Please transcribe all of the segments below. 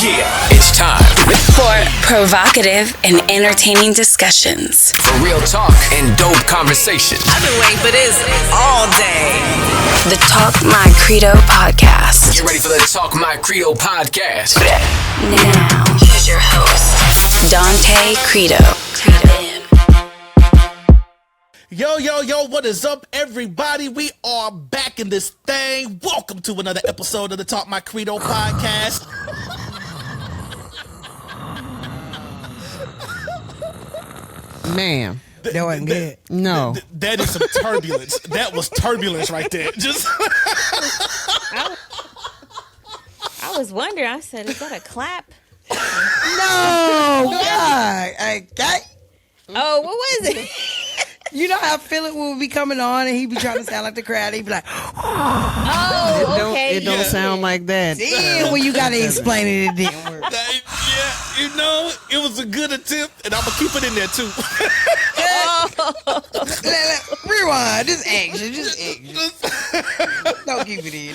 Yeah, it's time for provocative and entertaining discussions. for real talk and dope conversation. I've been waiting for this all day. The Talk My Credo podcast. Get ready for the Talk My Credo podcast. Now, here's your host, Donte Credo. Yo, what is up, everybody? We are back in this thing. Welcome to another episode of the Talk My Credo podcast. Man, That wasn't good. no. That is some turbulence. That was turbulence right there. Just I was wondering. I said, "Is that a clap?" No, God. Okay. Oh, what was it? You know how Philip will be coming on and he be trying to sound like the crowd. He be like, Oh, okay. It don't sound like that. damn, when you got to explain it, it didn't work. yeah, you know, it was a good attempt, and I'm gonna keep it in there too. Rewind. Just action. Don't keep it in.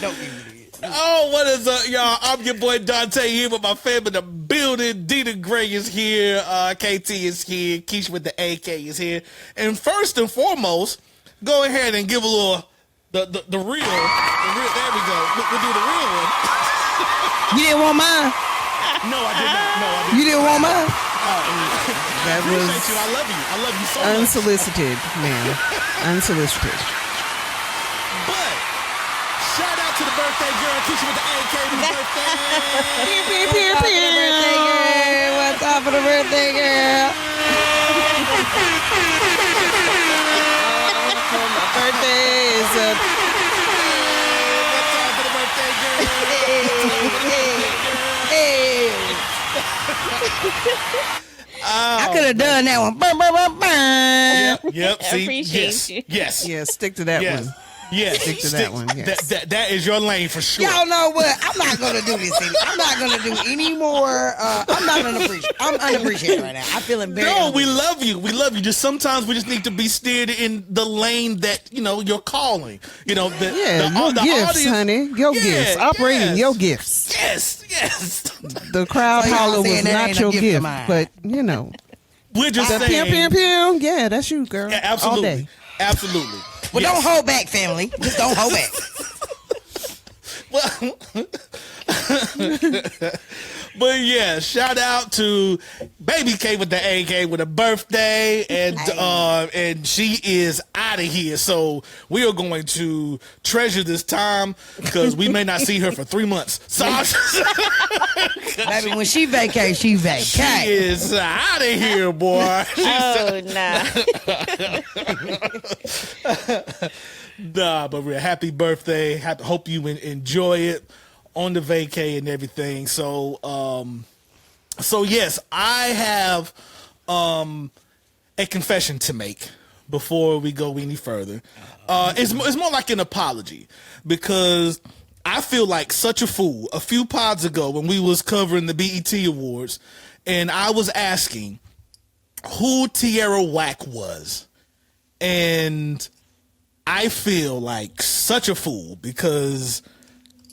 Oh, what is up, y'all? I'm your boy Donte here with my family in the building. Dina Gray is here. KT is here. Keisha with the AK is here. And first and foremost, go ahead and give a little the real. There we go. We'll do the real one. You didn't want mine? No, I did not. You didn't want mine? That Appreciate was you. I love you. I love you so much. unsolicited, man. Unsolicited. But shout out to the birthday girl, Keisha with the AK with the birthday. Birthday girl. What's up for the birthday girl? My birthday is up. What's up for the birthday girl? Hey. I could have done that one. Burn, burn, burn, burn. Yep. See, Appreciate yes, you. yes, Yeah, stick to that yes, one. yes. Stick to that one, yes. That is your lane for sure. Y'all know what? I'm not gonna do this. I'm not gonna do any more. I'm not unappreciated. I'm unappreciated right now. I'm feeling very. No, we unappreciated. love you. We love you. Just sometimes we just need to be steered in the lane that you're calling. Yeah, the your gifts, audience, honey. Your Yeah, gifts. Operating yes. your gifts. Yes. The crowd So y'all holler saying was that not ain't a your gift of gift, mine. but We're just the saying. pew, pew, pew. Yeah, that's you, girl. Yeah, All day. absolutely. Well, Yes. don't hold back, family. Just don't hold back. But yeah, shout out to Baby K with the AK with a birthday, and she is out of here. So we are going to treasure this time because we may not see her for 3 months. So Baby, when she vacate, she vacate. she is out of here, boy. Oh, nah. Nah, but we're happy birthday. Hope you enjoy it on the vacay and everything. So yes, I have a confession to make before we go any further. It's more like an apology because I feel like such a fool. A few pods ago when we was covering the BET Awards, and I was asking who Tierra Whack was, and I feel like such a fool because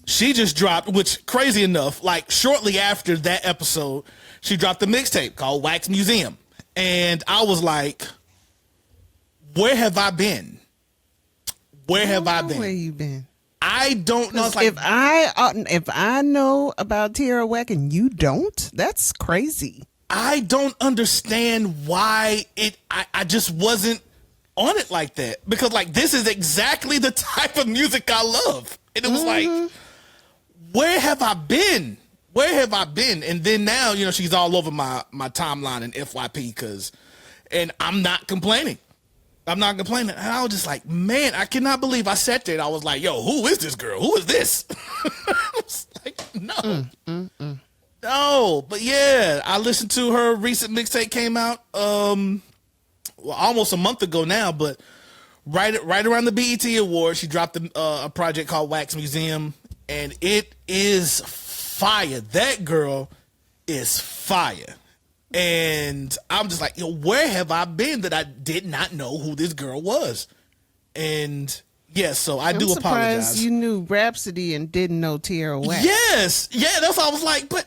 she just dropped, which crazy enough, like shortly after that episode, she dropped a mixtape called Wax Museum. And I was like, where have I been? Where have I been? Where you been? I don't know. It's like, If I know about Tierra Whack and you don't, that's crazy. I don't understand why I just wasn't on it like that, because like this is exactly the type of music I love, and it was like, where have I been? And then now she's all over my timeline and FYP and I'm not complaining. And I was just like, man, I cannot believe I sat there and I was like, yo, who is this girl? Who is this? I was like, no. No, but yeah, I listened to her recent mixtape came out almost a month ago now, but right around the BET Awards, she dropped a project called Wax Museum, and it is fire. That girl is fire. And I'm just like, where have I been that I did not know who this girl was? And yes, so I do apologize. You knew Rhapsody and didn't know Tierra Whack. Yes, yeah, that's why I was like, but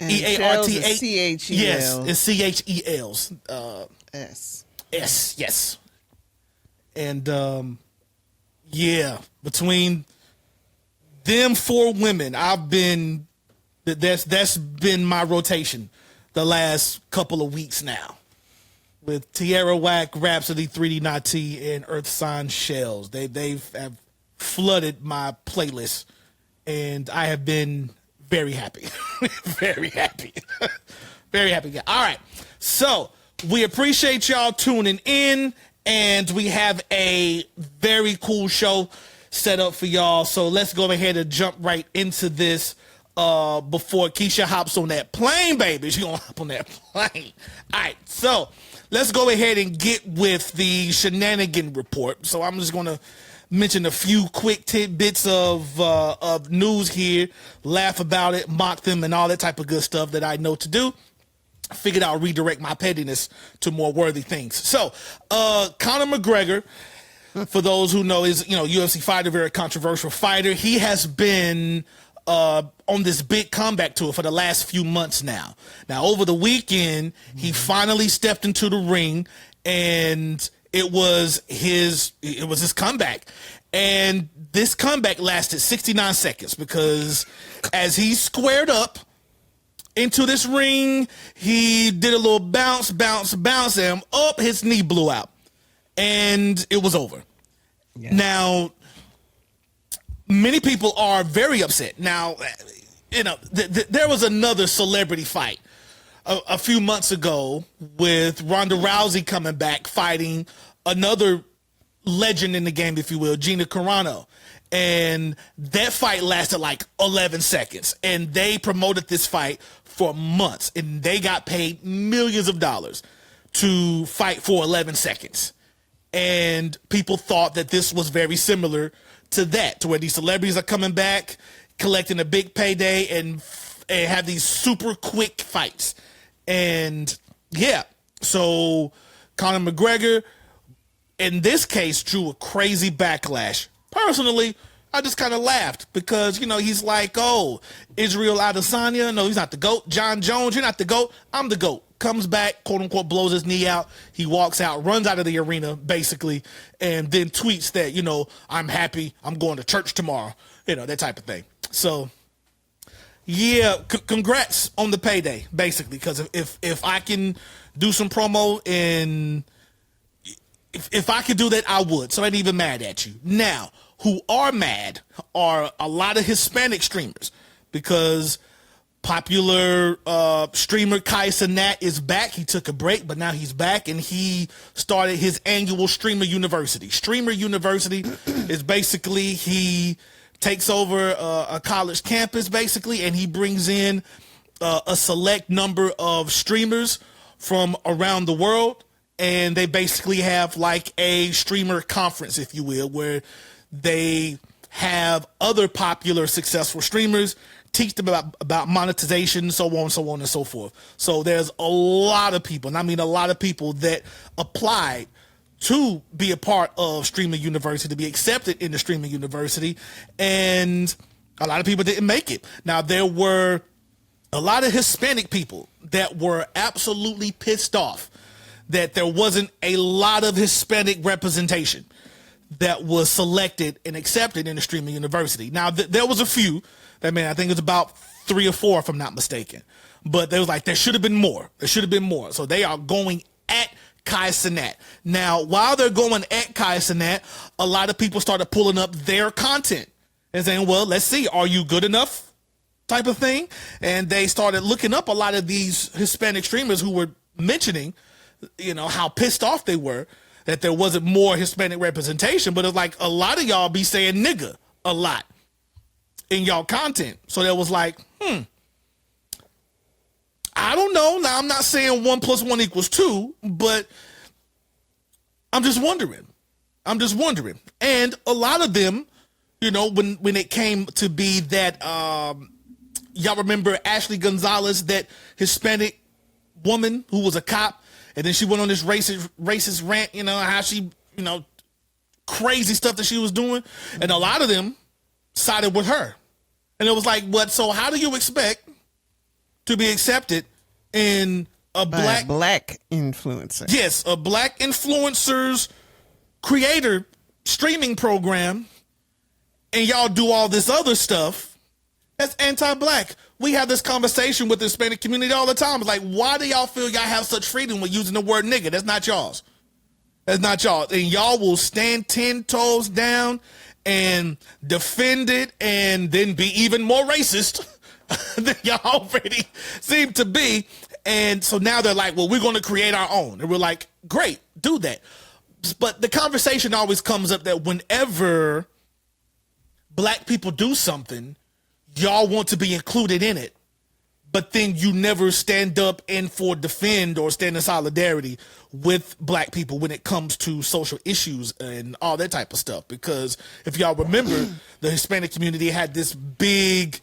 And EARTH. CHEL. Yes, it's CHELs. S. S, yes. And yeah, between them 4 women, that's been my rotation the last couple of weeks now. With Tierra Whack, Rhapsody, 3D Not T, and Earth Sign Shells. They've flooded my playlist, and I have been very happy. Very happy. Very happy. All right. So we appreciate y'all tuning in, and we have a very cool show set up for y'all. So let's go ahead and jump right into this before Keisha hops on that plane, baby. She's going to hop on that plane. All right. So let's go ahead and get with the Shenanigan Report. So I'm just going to mention a few quick tidbits of news here, laugh about it, mock them, and all that type of good stuff that I know to do. I figured I'll redirect my pettiness to more worthy things. So, Conor McGregor, for those who know, is UFC fighter, very controversial fighter. He has been on this big comeback tour for the last few months now. Now, over the weekend, he finally stepped into the ring, and it was his comeback. And this comeback lasted 69 seconds because as he squared up into this ring, he did a little bounce, and his knee blew out. And it was over. Yeah. Now, many people are very upset. Now, there was another celebrity fight a few months ago with Ronda Rousey coming back fighting another legend in the game, if you will, Gina Carano. And that fight lasted like 11 seconds. And they promoted this fight for months. And they got paid millions of dollars to fight for 11 seconds. And people thought that this was very similar to that, to where these celebrities are coming back, collecting a big payday, and have these super quick fights. And yeah, so Conor McGregor, in this case, drew a crazy backlash. Personally, I just kind of laughed because, he's like, oh, Israel Adesanya, no, he's not the GOAT. John Jones, you're not the GOAT. I'm the GOAT. Comes back, quote unquote, blows his knee out. He walks out, runs out of the arena, basically, and then tweets that, I'm happy, I'm going to church tomorrow, that type of thing. So, yeah, congrats on the payday, basically, because if I can do some promo and if I could do that, I would. So I ain't even mad at you. Now, who are mad are a lot of Hispanic streamers because popular streamer Kai Cenat is back. He took a break, but now he's back, and he started his annual Streamer University. Streamer University is basically he takes over a college campus, basically, and he brings in a select number of streamers from around the world, and they basically have like a streamer conference, if you will, where they have other popular, successful streamers teach them about monetization, so on and so forth. So there's a lot of people, and I mean a lot of people that applied to be a part of Streaming University, to be accepted into Streaming University, and a lot of people didn't make it. Now, there were a lot of Hispanic people that were absolutely pissed off that there wasn't a lot of Hispanic representation that was selected and accepted in the Streaming University. Now, there was a few. I think it was about 3 or 4, if I'm not mistaken. But they was like, there should have been more. There should have been more. So they are going at Kai Cenat. Now, while they're going at Kai Cenat, a lot of people started pulling up their content and saying, well, let's see, are you good enough type of thing? And they started looking up a lot of these Hispanic streamers who were mentioning, how pissed off they were that there wasn't more Hispanic representation. But it's like a lot of y'all be saying nigga a lot in y'all content. So that was like, I don't know. Now, I'm not saying 1 + 1 = 2, but I'm just wondering. And a lot of them, when it came to be that, y'all remember Ashley Gonzalez, that Hispanic woman who was a cop, and then she went on this racist rant, how she, crazy stuff that she was doing. And a lot of them sided with her. And it was like, what? So how do you expect to be accepted in a black influencer. Yes, a black influencer's creator streaming program, and y'all do all this other stuff. That's anti-black. We have this conversation with the Hispanic community all the time. It's like, why do y'all feel y'all have such freedom with using the word nigga? That's not y'all's. That's not y'all. And y'all will stand 10 toes down and defend it and then be even more racist than y'all already seem to be. And so now they're like, well, we're going to create our own. And we're like, great, do that. But the conversation always comes up that whenever black people do something, y'all want to be included in it, but then you never stand up and defend or stand in solidarity with black people when it comes to social issues and all that type of stuff. Because if y'all remember, the Hispanic community had this big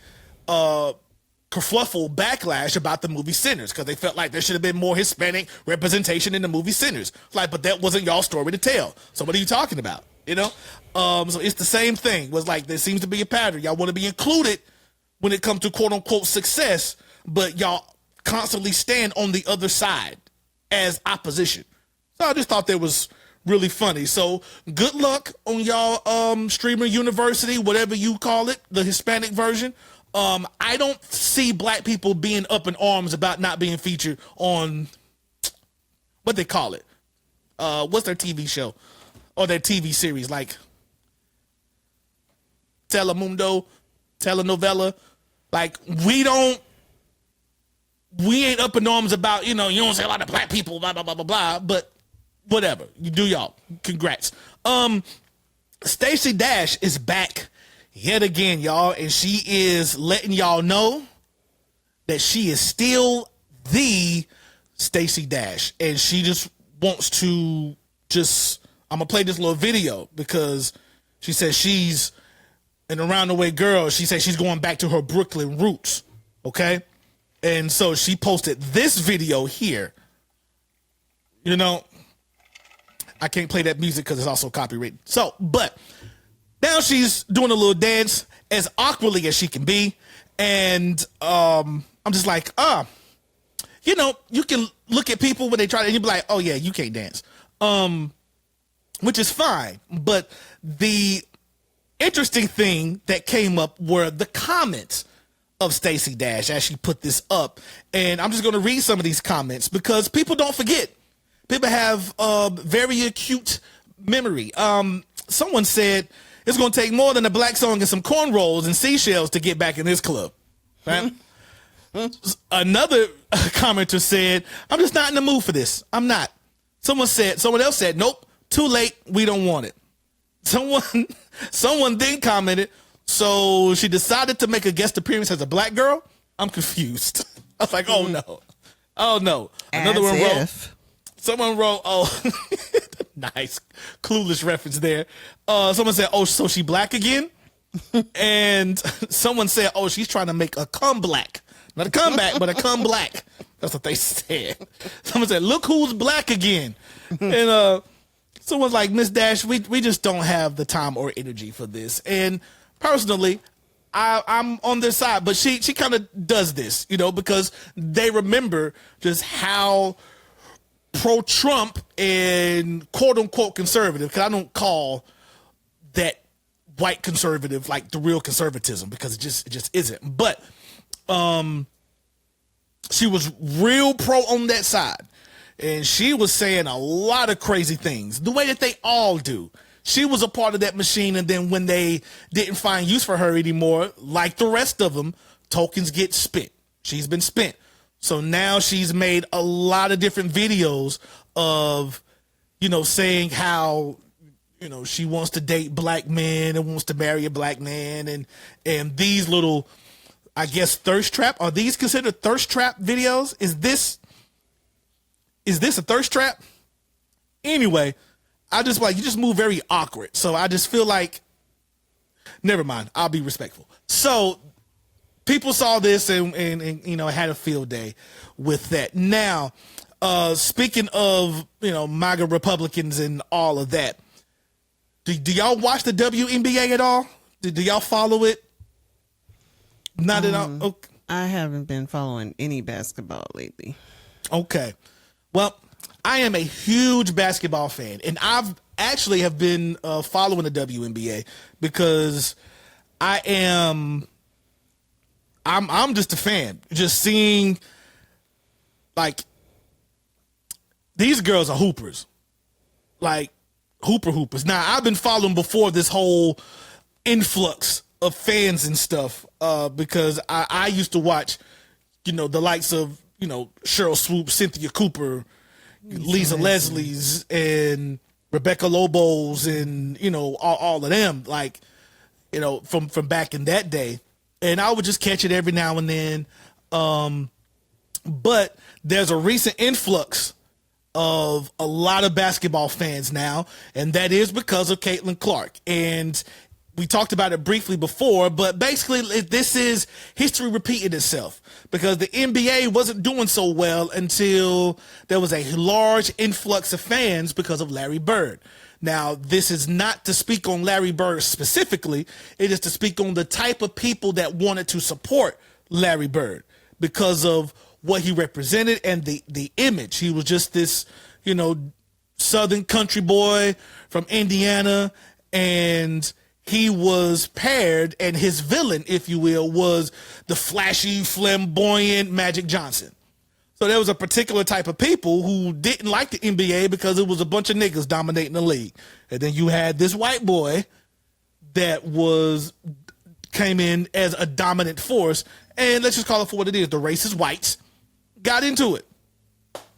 kerfluffle backlash about the movie Sinners because they felt like there should have been more Hispanic representation in the movie Sinners. Like, but that wasn't y'all's story to tell. So what are you talking about? You know? So it's the same thing. Was like, there seems to be a pattern. Y'all want to be included when it comes to quote unquote success, but y'all constantly stand on the other side as opposition. So I just thought that was really funny. So good luck on y'all streamer university, whatever you call it, the Hispanic version. I don't see black people being up in arms about not being featured on what they call it. What's their TV show or their TV series, like Telemundo, telenovela. Like, we ain't up in arms about, you don't say a lot of black people, blah, blah, blah, blah, blah, but whatever. You do y'all. Congrats. Stacey Dash is back yet again, y'all, and she is letting y'all know that she is still the Stacey Dash, and she just wants to I'm gonna play this little video because she says she's an around the way girl. She said she's going back to her Brooklyn roots. Okay. And so she posted this video here. I can't play that music because it's also copyrighted. So, but now she's doing a little dance as awkwardly as she can be. And I'm just like, you can look at people when they try to, and you be like, oh yeah, you can't dance. Which is fine. But the interesting thing that came up were the comments of Stacey Dash as she put this up. And I'm just going to read some of these comments because people don't forget. People have very acute memory. Someone said it's going to take more than a black song and some cornrows and seashells to get back in this club. Right? Another commenter said, I'm just not in the mood for this. I'm not. Someone else said, nope, too late. We don't want it. Someone then commented, so she decided to make a guest appearance as a black girl? I'm confused. I was like, oh no. Oh no. Another one wrote. Someone wrote, oh, nice. Clueless reference there. Someone said, oh, so she black again? And someone said, oh, she's trying to make a come black. Not a comeback, but a come black. That's what they said. Someone said, look who's black again. And someone's like, Miss Dash, we just don't have the time or energy for this. And personally, I'm on their side, but she kind of does this, because they remember just how pro-Trump and quote-unquote conservative, because I don't call that white conservative like the real conservatism, because it just isn't. But she was real pro on that side. And she was saying a lot of crazy things, the way that they all do. She was a part of that machine, and then when they didn't find use for her anymore, like the rest of them, tokens get spent. She's been spent. So now she's made a lot of different videos of, saying how, she wants to date black men and wants to marry a black man, and these little, I guess, thirst trap. Are these considered thirst trap videos? Is this a thirst trap? Anyway, I just you just move very awkward. So I just feel like, never mind. I'll be respectful. So people saw this and had a field day with that. Now, speaking of, MAGA Republicans and all of that, do y'all watch the WNBA at all? Do y'all follow it? Not at all. Okay. I haven't been following any basketball lately. Okay. Well, I am a huge basketball fan, and I've actually have been following the WNBA because I'm just a fan. Just seeing, like, these girls are hoopers. Like, hoopers. Now, I've been following before this whole influx of fans and stuff because I used to watch, the likes of, Cheryl Swoop, Cynthia Cooper, Lisa Leslie's, and Rebecca Lobos, and, all of them, like, from back in that day. And I would just catch it every now and then. But there's a recent influx of a lot of basketball fans now, and that is because of Caitlin Clark. And we talked about it briefly before, but basically this is history repeating itself because the NBA wasn't doing so well until there was a large influx of fans because of Larry Bird. Now, this is not to speak on Larry Bird specifically. It is to speak on the type of people that wanted to support Larry Bird because of what he represented and the image. He was just this, Southern country boy from Indiana, and he was paired, and his villain, if you will, was the flashy, flamboyant Magic Johnson. So there was a particular type of people who didn't like the NBA because it was a bunch of niggas dominating the league. And then you had this white boy that came in as a dominant force, and let's just call it for what it is. The racist whites got into it.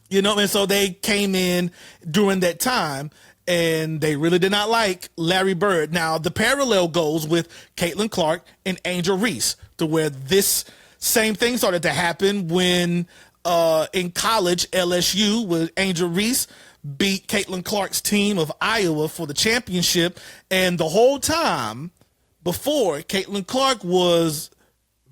And so they came in during that time, and they really did not like Larry Bird. Now, the parallel goes with Caitlin Clark and Angel Reese, to where this same thing started to happen when in college, LSU, with Angel Reese beat Caitlin Clark's team of Iowa for the championship. And the whole time before, Caitlin Clark was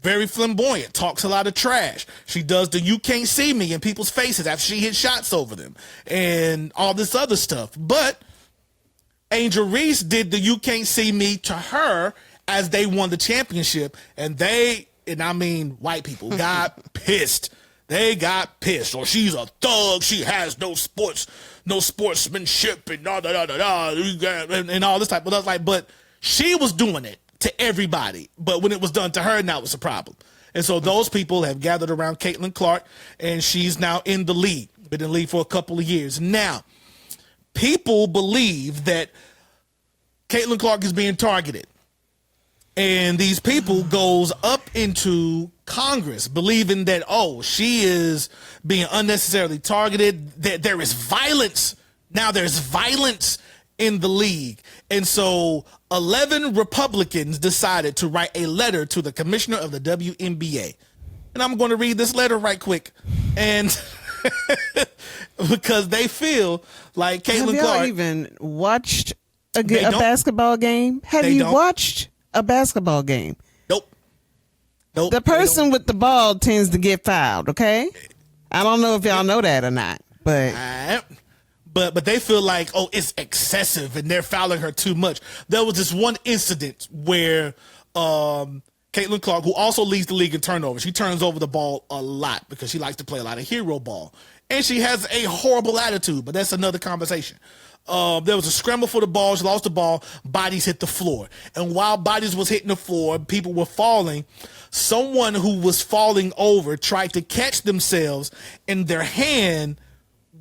very flamboyant, talks a lot of trash. She does the "you can't see me" in people's faces after she hit shots over them and all this other stuff. But Angel Reese did the "you can't see me" to her as they won the championship, and white people got pissed. They got pissed. Or she's a thug. She has no sportsmanship, and and all this type of stuff. But she was doing it to everybody. But when it was done to her, now it's a problem. And so those people have gathered around Caitlin Clark, and she's now in the league. Been in the league for a couple of years. Now, people believe that Caitlin Clark is being targeted. And these people goes up into Congress believing that, she is being unnecessarily targeted, that there is violence. Now there's violence in the league. And so 11 Republicans decided to write a letter to the commissioner of the WNBA. And I'm going to read this letter right quick. And because they feel like Caitlin Clark. Have y'all even watched a basketball game? Have you watched a basketball game? Nope. The person with the ball tends to get fouled, okay? I don't know if y'all know that or not, but they feel like, it's excessive and they're fouling her too much. There was this one incident where Caitlin Clark, who also leads the league in turnovers, she turns over the ball a lot because she likes to play a lot of hero ball. And she has a horrible attitude, but that's another conversation. There was a scramble for the ball. She lost the ball. Bodies hit the floor. And while bodies was hitting the floor, people were falling. Someone who was falling over tried to catch themselves, and their hand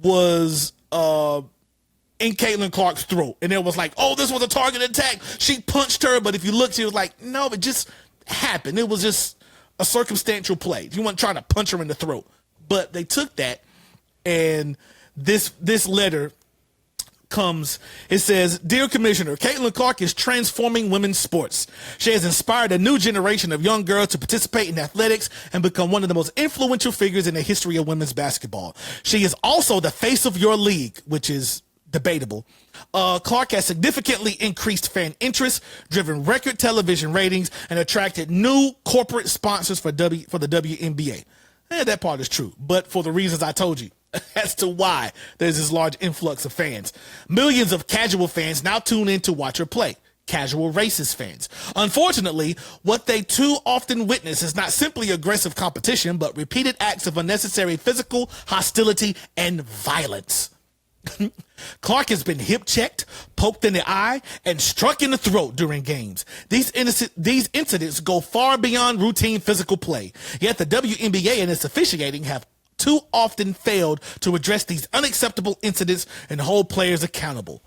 was in Caitlin Clark's throat. And it was like, this was a targeted attack. She punched her, but if you look, she was like, no, it just happened. It was just a circumstantial play. You weren't trying to punch her in the throat. But they took that, and this letter comes. It says, "Dear Commissioner, Caitlin Clark is transforming women's sports. She has inspired a new generation of young girls to participate in athletics and become one of the most influential figures in the history of women's basketball. She is also the face of your league," which is debatable. "Clark has significantly increased fan interest, driven record television ratings, and attracted new corporate sponsors for the WNBA." That part is true, but for the reasons I told you as to why there's this large influx of fans. Millions of casual fans now tune in to watch her play. casual racist fans. Unfortunately, what they too often witness is not simply aggressive competition, but repeated acts of unnecessary physical hostility and violence. Clark has been hip-checked, poked in the eye, and struck in the throat during games. These incidents go far beyond routine physical play. Yet the WNBA and its officiating have too often failed to address these unacceptable incidents and hold players accountable.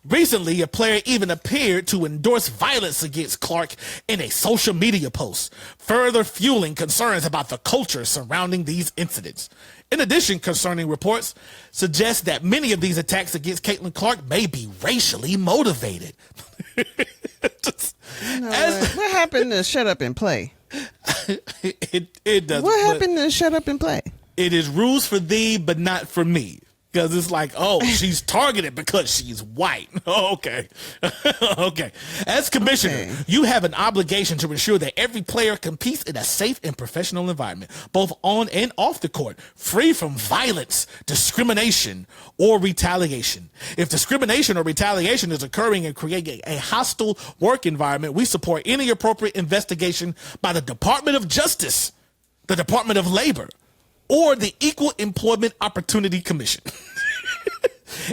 Recently, a player even appeared to endorse violence against Clark in a social media post, further fueling concerns about the culture surrounding these incidents. In addition, concerning reports suggest that many of these attacks against Caitlin Clark may be racially motivated. What happened to shut up and play? It doesn't. What happened to shut up and play? It is rules for thee, but not for me. Because it's like, oh, she's targeted because she's white. Oh, okay. Okay. As commissioner, you have an obligation to ensure that every player competes in a safe and professional environment, both on and off the court, free from violence, discrimination, or retaliation. If discrimination or retaliation is occurring and creating a hostile work environment, we support any appropriate investigation by the Department of Justice, the Department of Labor, or the Equal Employment Opportunity Commission.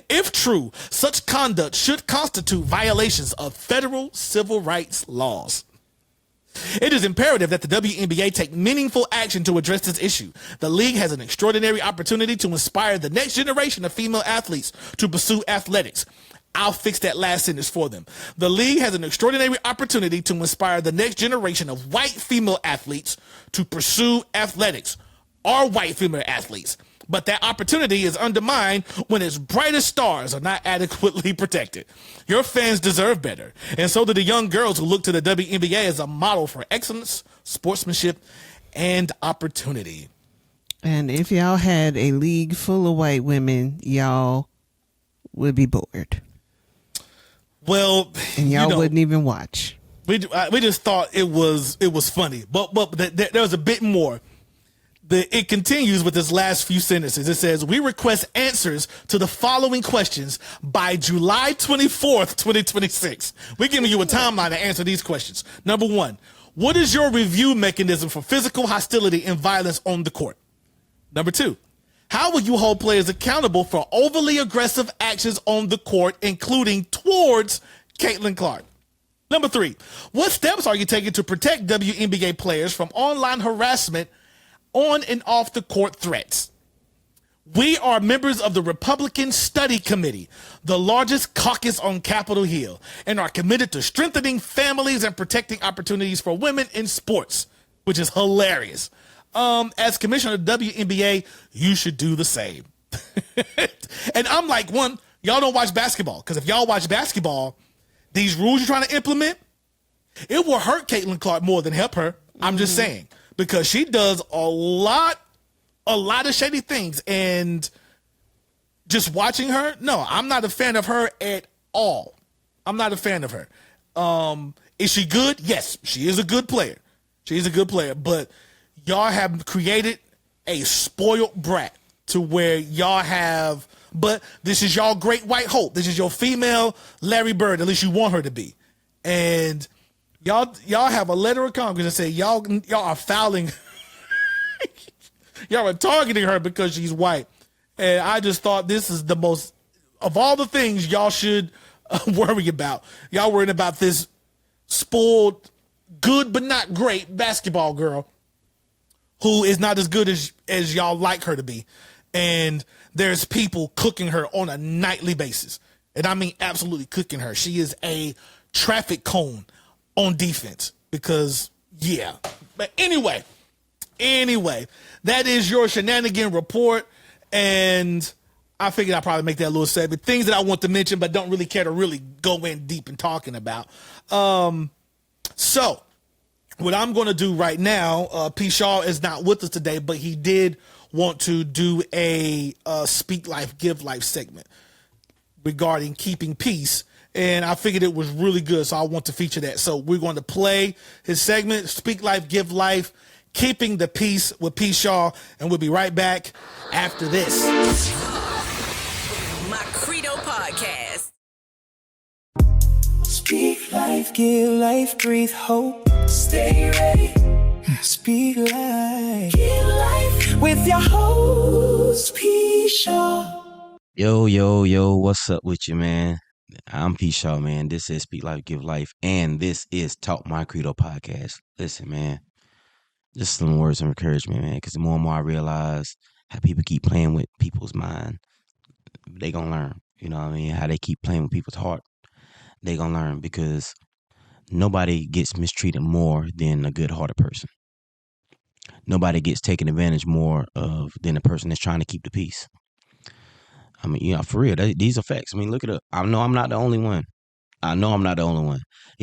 If true, such conduct should constitute violations of federal civil rights laws. It is imperative that the WNBA take meaningful action to address this issue. The league has an extraordinary opportunity to inspire the next generation of female athletes to pursue athletics. I'll fix that last sentence for them. The league has an extraordinary opportunity to inspire the next generation of white female athletes to pursue athletics. Are white female athletes, but that opportunity is undermined when its brightest stars are not adequately protected. Your fans deserve better, and so do the young girls who look to the WNBA as a model for excellence, sportsmanship, and opportunity. And if y'all had a league full of white women, y'all would be bored. Well, and y'all wouldn't even watch. We just thought it was funny, but there was a bit more. It continues with this last few sentences. It says, we request answers to the following questions by July 24th, 2026. We're giving you a timeline to answer these questions. Number one, what is your review mechanism for physical hostility and violence on the court? Number two, how will you hold players accountable for overly aggressive actions on the court, including towards Caitlin Clark? Number three, what steps are you taking to protect WNBA players from online harassment on and off the court threats? We are members of the Republican Study Committee, the largest caucus on Capitol Hill, and are committed to strengthening families and protecting opportunities for women in sports, which is hilarious. As commissioner of the WNBA, you should do the same. And I'm like, one, y'all don't watch basketball, because if y'all watch basketball, these rules you're trying to implement, it will hurt Caitlin Clark more than help her. I'm just saying. Because she does a lot of shady things, and just watching her, no, I'm not a fan of her at all. I'm not a fan of her. Is she good? Yes, she is a good player. She's a good player, but y'all have created a spoiled brat to where y'all have, but this is y'all great white hope. This is your female Larry Bird, at least you want her to be. And Y'all have a letter of Congress that say y'all are fouling. Y'all are targeting her because she's white. And I just thought this is the most, of all the things y'all should worry about. Y'all worrying about this spoiled, good but not great basketball girl who is not as good as y'all like her to be. And there's people cooking her on a nightly basis. And I mean absolutely cooking her. She is a traffic cone on defense because, yeah. But anyway, that is your Shenanigan Report, and I figured I'd probably make that a little segment. Things that I want to mention but don't really care to really go in deep and talking about. So what I'm going to do right now, P. Shaw is not with us today, but he did want to do a Speak Life, Give Life segment regarding keeping peace. And I figured it was really good, so I want to feature that. So we're going to play his segment, Speak Life, Give Life, Keeping the Peace with P. Shaw, and we'll be right back after this. My Credo podcast. Speak give life, breathe hope. Stay ready. Speak life. Give life with your host, P. Shaw. Yo, what's up with you, man? I'm P. Shaw, man. This is Speak Life, Give Life, and this is Talk My Credo podcast. Listen, man, just some words of encouragement, man, because the more and more I realize how people keep playing with people's mind, they gonna learn. You know what I mean? How they keep playing with people's heart, they gonna learn, because nobody gets mistreated more than a good-hearted person. Nobody gets taken advantage more of than the person that's trying to keep the peace. I mean, you know, for real, these are facts. I mean, look it up. I know I'm not the only one. You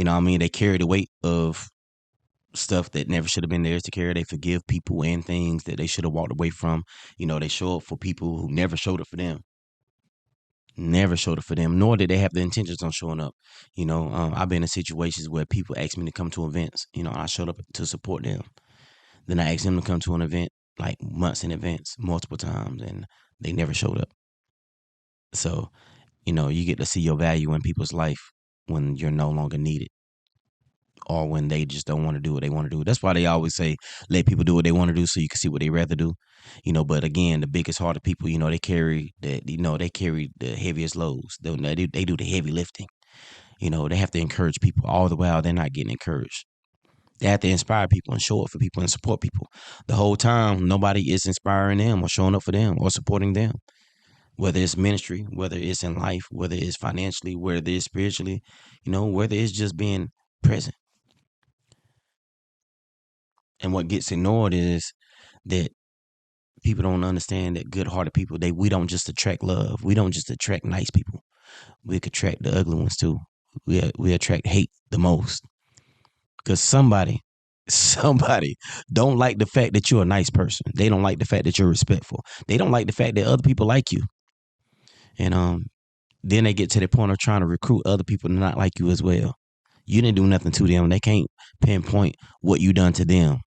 know what I mean? They carry the weight of stuff that never should have been theirs to carry. They forgive people and things that they should have walked away from. You know, they show up for people who never showed up for them. Nor did they have the intentions on showing up. You know, I've been in situations where people asked me to come to events. You know, I showed up to support them. Then I asked them to come to an event like months in advance, multiple times, and they never showed up. So, you know, you get to see your value in people's life when you're no longer needed, or when they just don't want to do what they want to do. That's why they always say, let people do what they want to do so you can see what they rather do. You know, but again, the biggest hearted people, you know, they carry the heaviest loads. They do the heavy lifting. You know, they have to encourage people all the while they're not getting encouraged. They have to inspire people and show up for people and support people. The whole time, nobody is inspiring them or showing up for them or supporting them. Whether it's ministry, whether it's in life, whether it's financially, whether it's spiritually, you know, whether it's just being present. And what gets ignored is that people don't understand that good-hearted people, we don't just attract love. We don't just attract nice people. We attract the ugly ones too. We attract hate the most. Because somebody don't like the fact that you're a nice person. They don't like the fact that you're respectful. They don't like the fact that other people like you. And then they get to the point of trying to recruit other people to not like you as well. You didn't do nothing to them. They can't pinpoint what you done to them.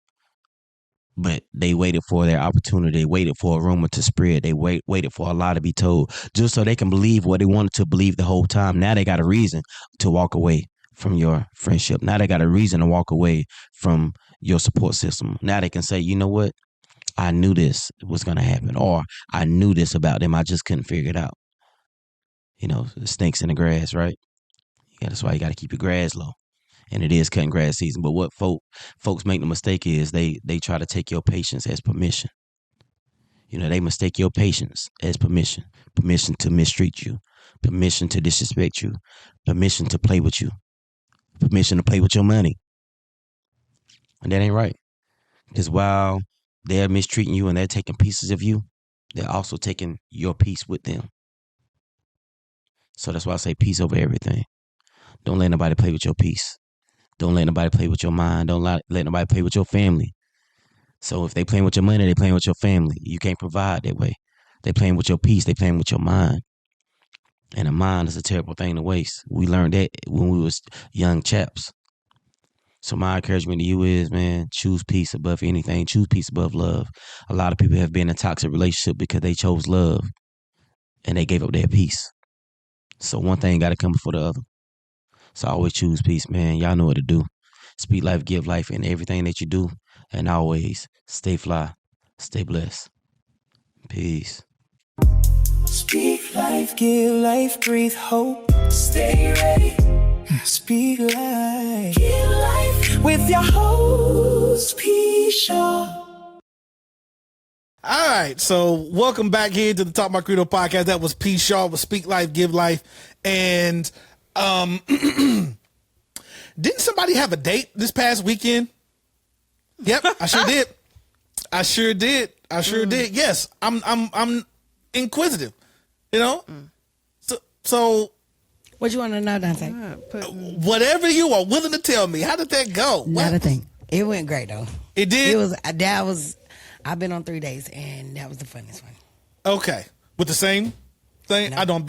But they waited for their opportunity. They waited for a rumor to spread. They waited for a lie to be told, just so they can believe what they wanted to believe the whole time. Now they got a reason to walk away from your friendship. Now they got a reason to walk away from your support system. Now they can say, you know what? I knew this was going to happen, or I knew this about them. I just couldn't figure it out. You know, the snakes in the grass, right? Yeah, that's why you got to keep your grass low. And it is cutting grass season. But what folks make the mistake is they try to take your patience as permission. You know, they mistake your patience as permission. Permission to mistreat you. Permission to disrespect you. Permission to play with you. Permission to play with your money. And that ain't right. Because while they're mistreating you and they're taking pieces of you, they're also taking your peace with them. So that's why I say peace over everything. Don't let nobody play with your peace. Don't let nobody play with your mind. Don't let nobody play with your family. So if they playing with your money, they playing with your family. You can't provide that way. They playing with your peace. They playing with your mind. And a mind is a terrible thing to waste. We learned that when we was young chaps. So my encouragement to you is, man, choose peace above anything. Choose peace above love. A lot of people have been in a toxic relationship because they chose love and they gave up their peace. So one thing got to come before the other. So always choose peace, man. Y'all know what to do. Speak life, give life in everything that you do. And always stay fly, stay blessed. Peace. Speak life, give life, breathe hope. Stay ready. Speak life, give life with your host, P. Shaw. All right, so welcome back here to the Talk My Credo podcast. That was P. Shaw with Speak Life, Give Life. And didn't somebody have a date this past weekend? Yep, I sure did. Yes, I'm inquisitive, you know? So what you want to know, Donte? Whatever you are willing to tell me. How did that go? Not a thing. It went great though. It did? I've been on 3 days and that was the funniest one. Okay. With the same thing? No.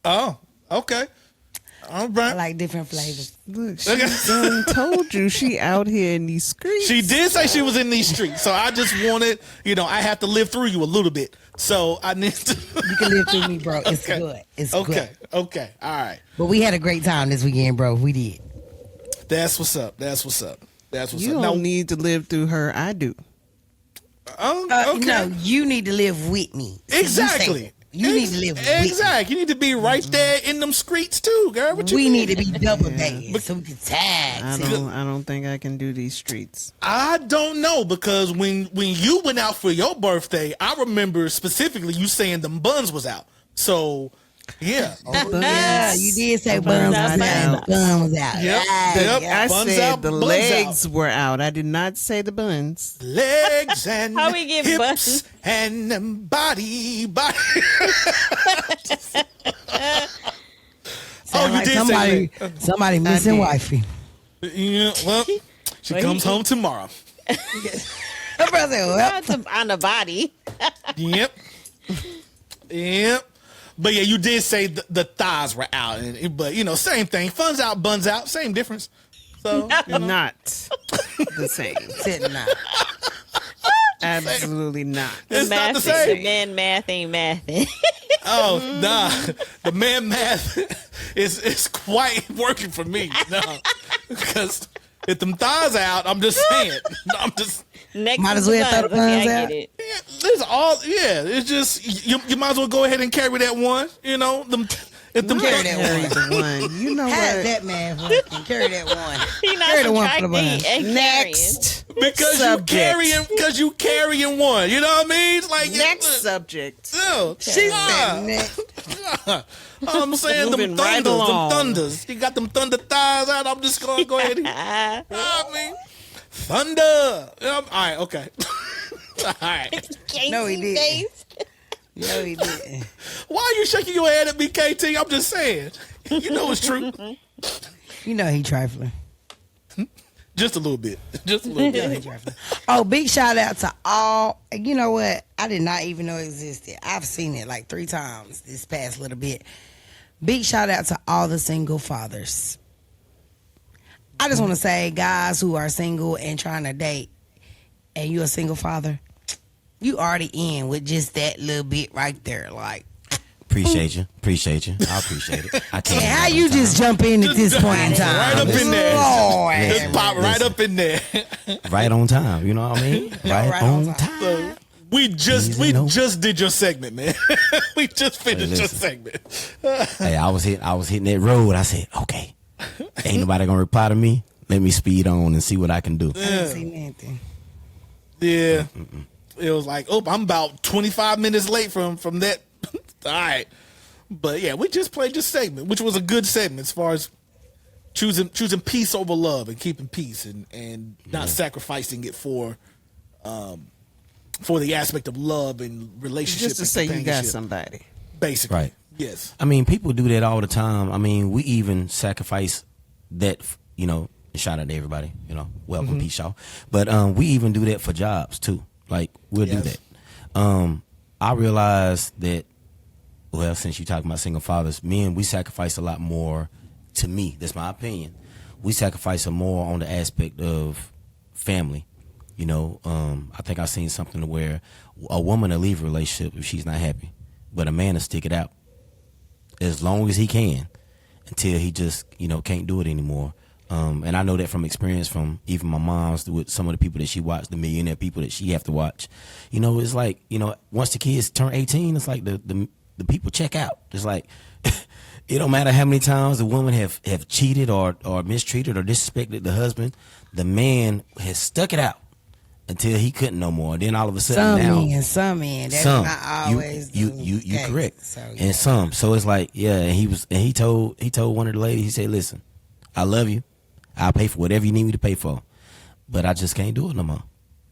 Oh, okay. All right. I like different flavors. Look, she told you she out here in these streets. She did say she was in these streets. So I just wanted, I have to live through you a little bit. So I need to. You can live through me, bro. It's good. It's good. Okay. All right. But we had a great time this weekend, bro. We did. That's what's up. That's what's up. That's what's You up. don't need to live through her. I do. Okay. No, you need to live with me. See, Exactly. You need to live with me. Exactly. You need to be right there in them streets too, girl. What you We mean? need to be double dating so we can tag. I don't think I can do these streets. I don't know, because when you went out for your birthday, I remember specifically you saying them buns was out. So yeah. Yeah, you did say buns out. Buns out. Yep. I Buns said out, the buns legs out. were out. I did not say the buns. Legs and How we get hips buns? and body. Sound like somebody missing wifey. Yeah, well, she comes home tomorrow. Her brother, well, On the body. Yep. But yeah, you did say the thighs were out, but same thing. Fun's out, buns out, same difference. So Not the same. sitting out. Absolutely not. it's not the same. The man math ain't mathing. Oh nah, the man math is quite working for me. No, because if them thighs out, I'm just saying. Next Might to as the well throw the buns. Okay, buns I out. get it. It's just you might as well go ahead and carry that one. If them Carry that Carry one. the one. You know Have what? that man fucking carry that one. He not Carry the one for subtract the me buns. and Next. because you carrying one. You know what I mean? It's like Next subject. She said next. I'm saying Moving them right thunders, along. them thunders. You got them thunder thighs out. I'm just gonna go ahead and thunder. All right, okay. All right. No, he didn't. Face. No, he didn't. Why are you shaking your head at me, KT? I'm just saying. You know it's true. You know he trifling. Just a little bit. Just a little You know he bit. trifling. Oh, big shout out to all. You know what? I did not even know it existed. I've seen it like 3 times this past little bit. Big shout out to all the single fathers. I just want to say, guys who are single and trying to date, and you're a single father, you already in with just that little bit right there. Like, Appreciate you. I appreciate it. I can't. and how you just jump in at this point in time? Right up in there. Lord. Just pop right up in there. Right on time. You know what I mean? Right on time. So, we just did your segment, man. We just finished your listen. segment. Hey, I was hitting that road. I said, okay, ain't nobody gonna reply to me. Let me speed on and see what I can do. I didn't see anything. Yeah. It was like, I'm about 25 minutes late from that. All right. But yeah, we just played your segment, which was a good segment as far as choosing peace over love and keeping peace and not sacrificing it for the aspect of love and relationship. Just to and say you got companionship. somebody. Basically. Right. Yes. I mean, people do that all the time. I mean, we even sacrifice that, shout out to everybody, welcome, peace, y'all. But we even do that for jobs too. Like, we'll do that. I realized that, well, since you're talking about single fathers, men, we sacrifice a lot more, to me, that's my opinion. We sacrifice more on the aspect of family. I think I've seen something where a woman will leave a relationship if she's not happy, but a man will stick it out as long as he can until he just, can't do it anymore. And I know that from experience from even my mom's with some of the people that she watched, the millionaire people that she have to watch. It's like, once the kids turn 18, it's like the people check out. It's like, it don't matter how many times the woman have cheated or mistreated or disrespected the husband, the man has stuck it out until he couldn't no more. Then all of a sudden Some men. That's some not always you correct. So, yeah. And some. So it's like, yeah, and he told one of the ladies, he said, listen, I love you. I'll pay for whatever you need me to pay for, but I just can't do it no more.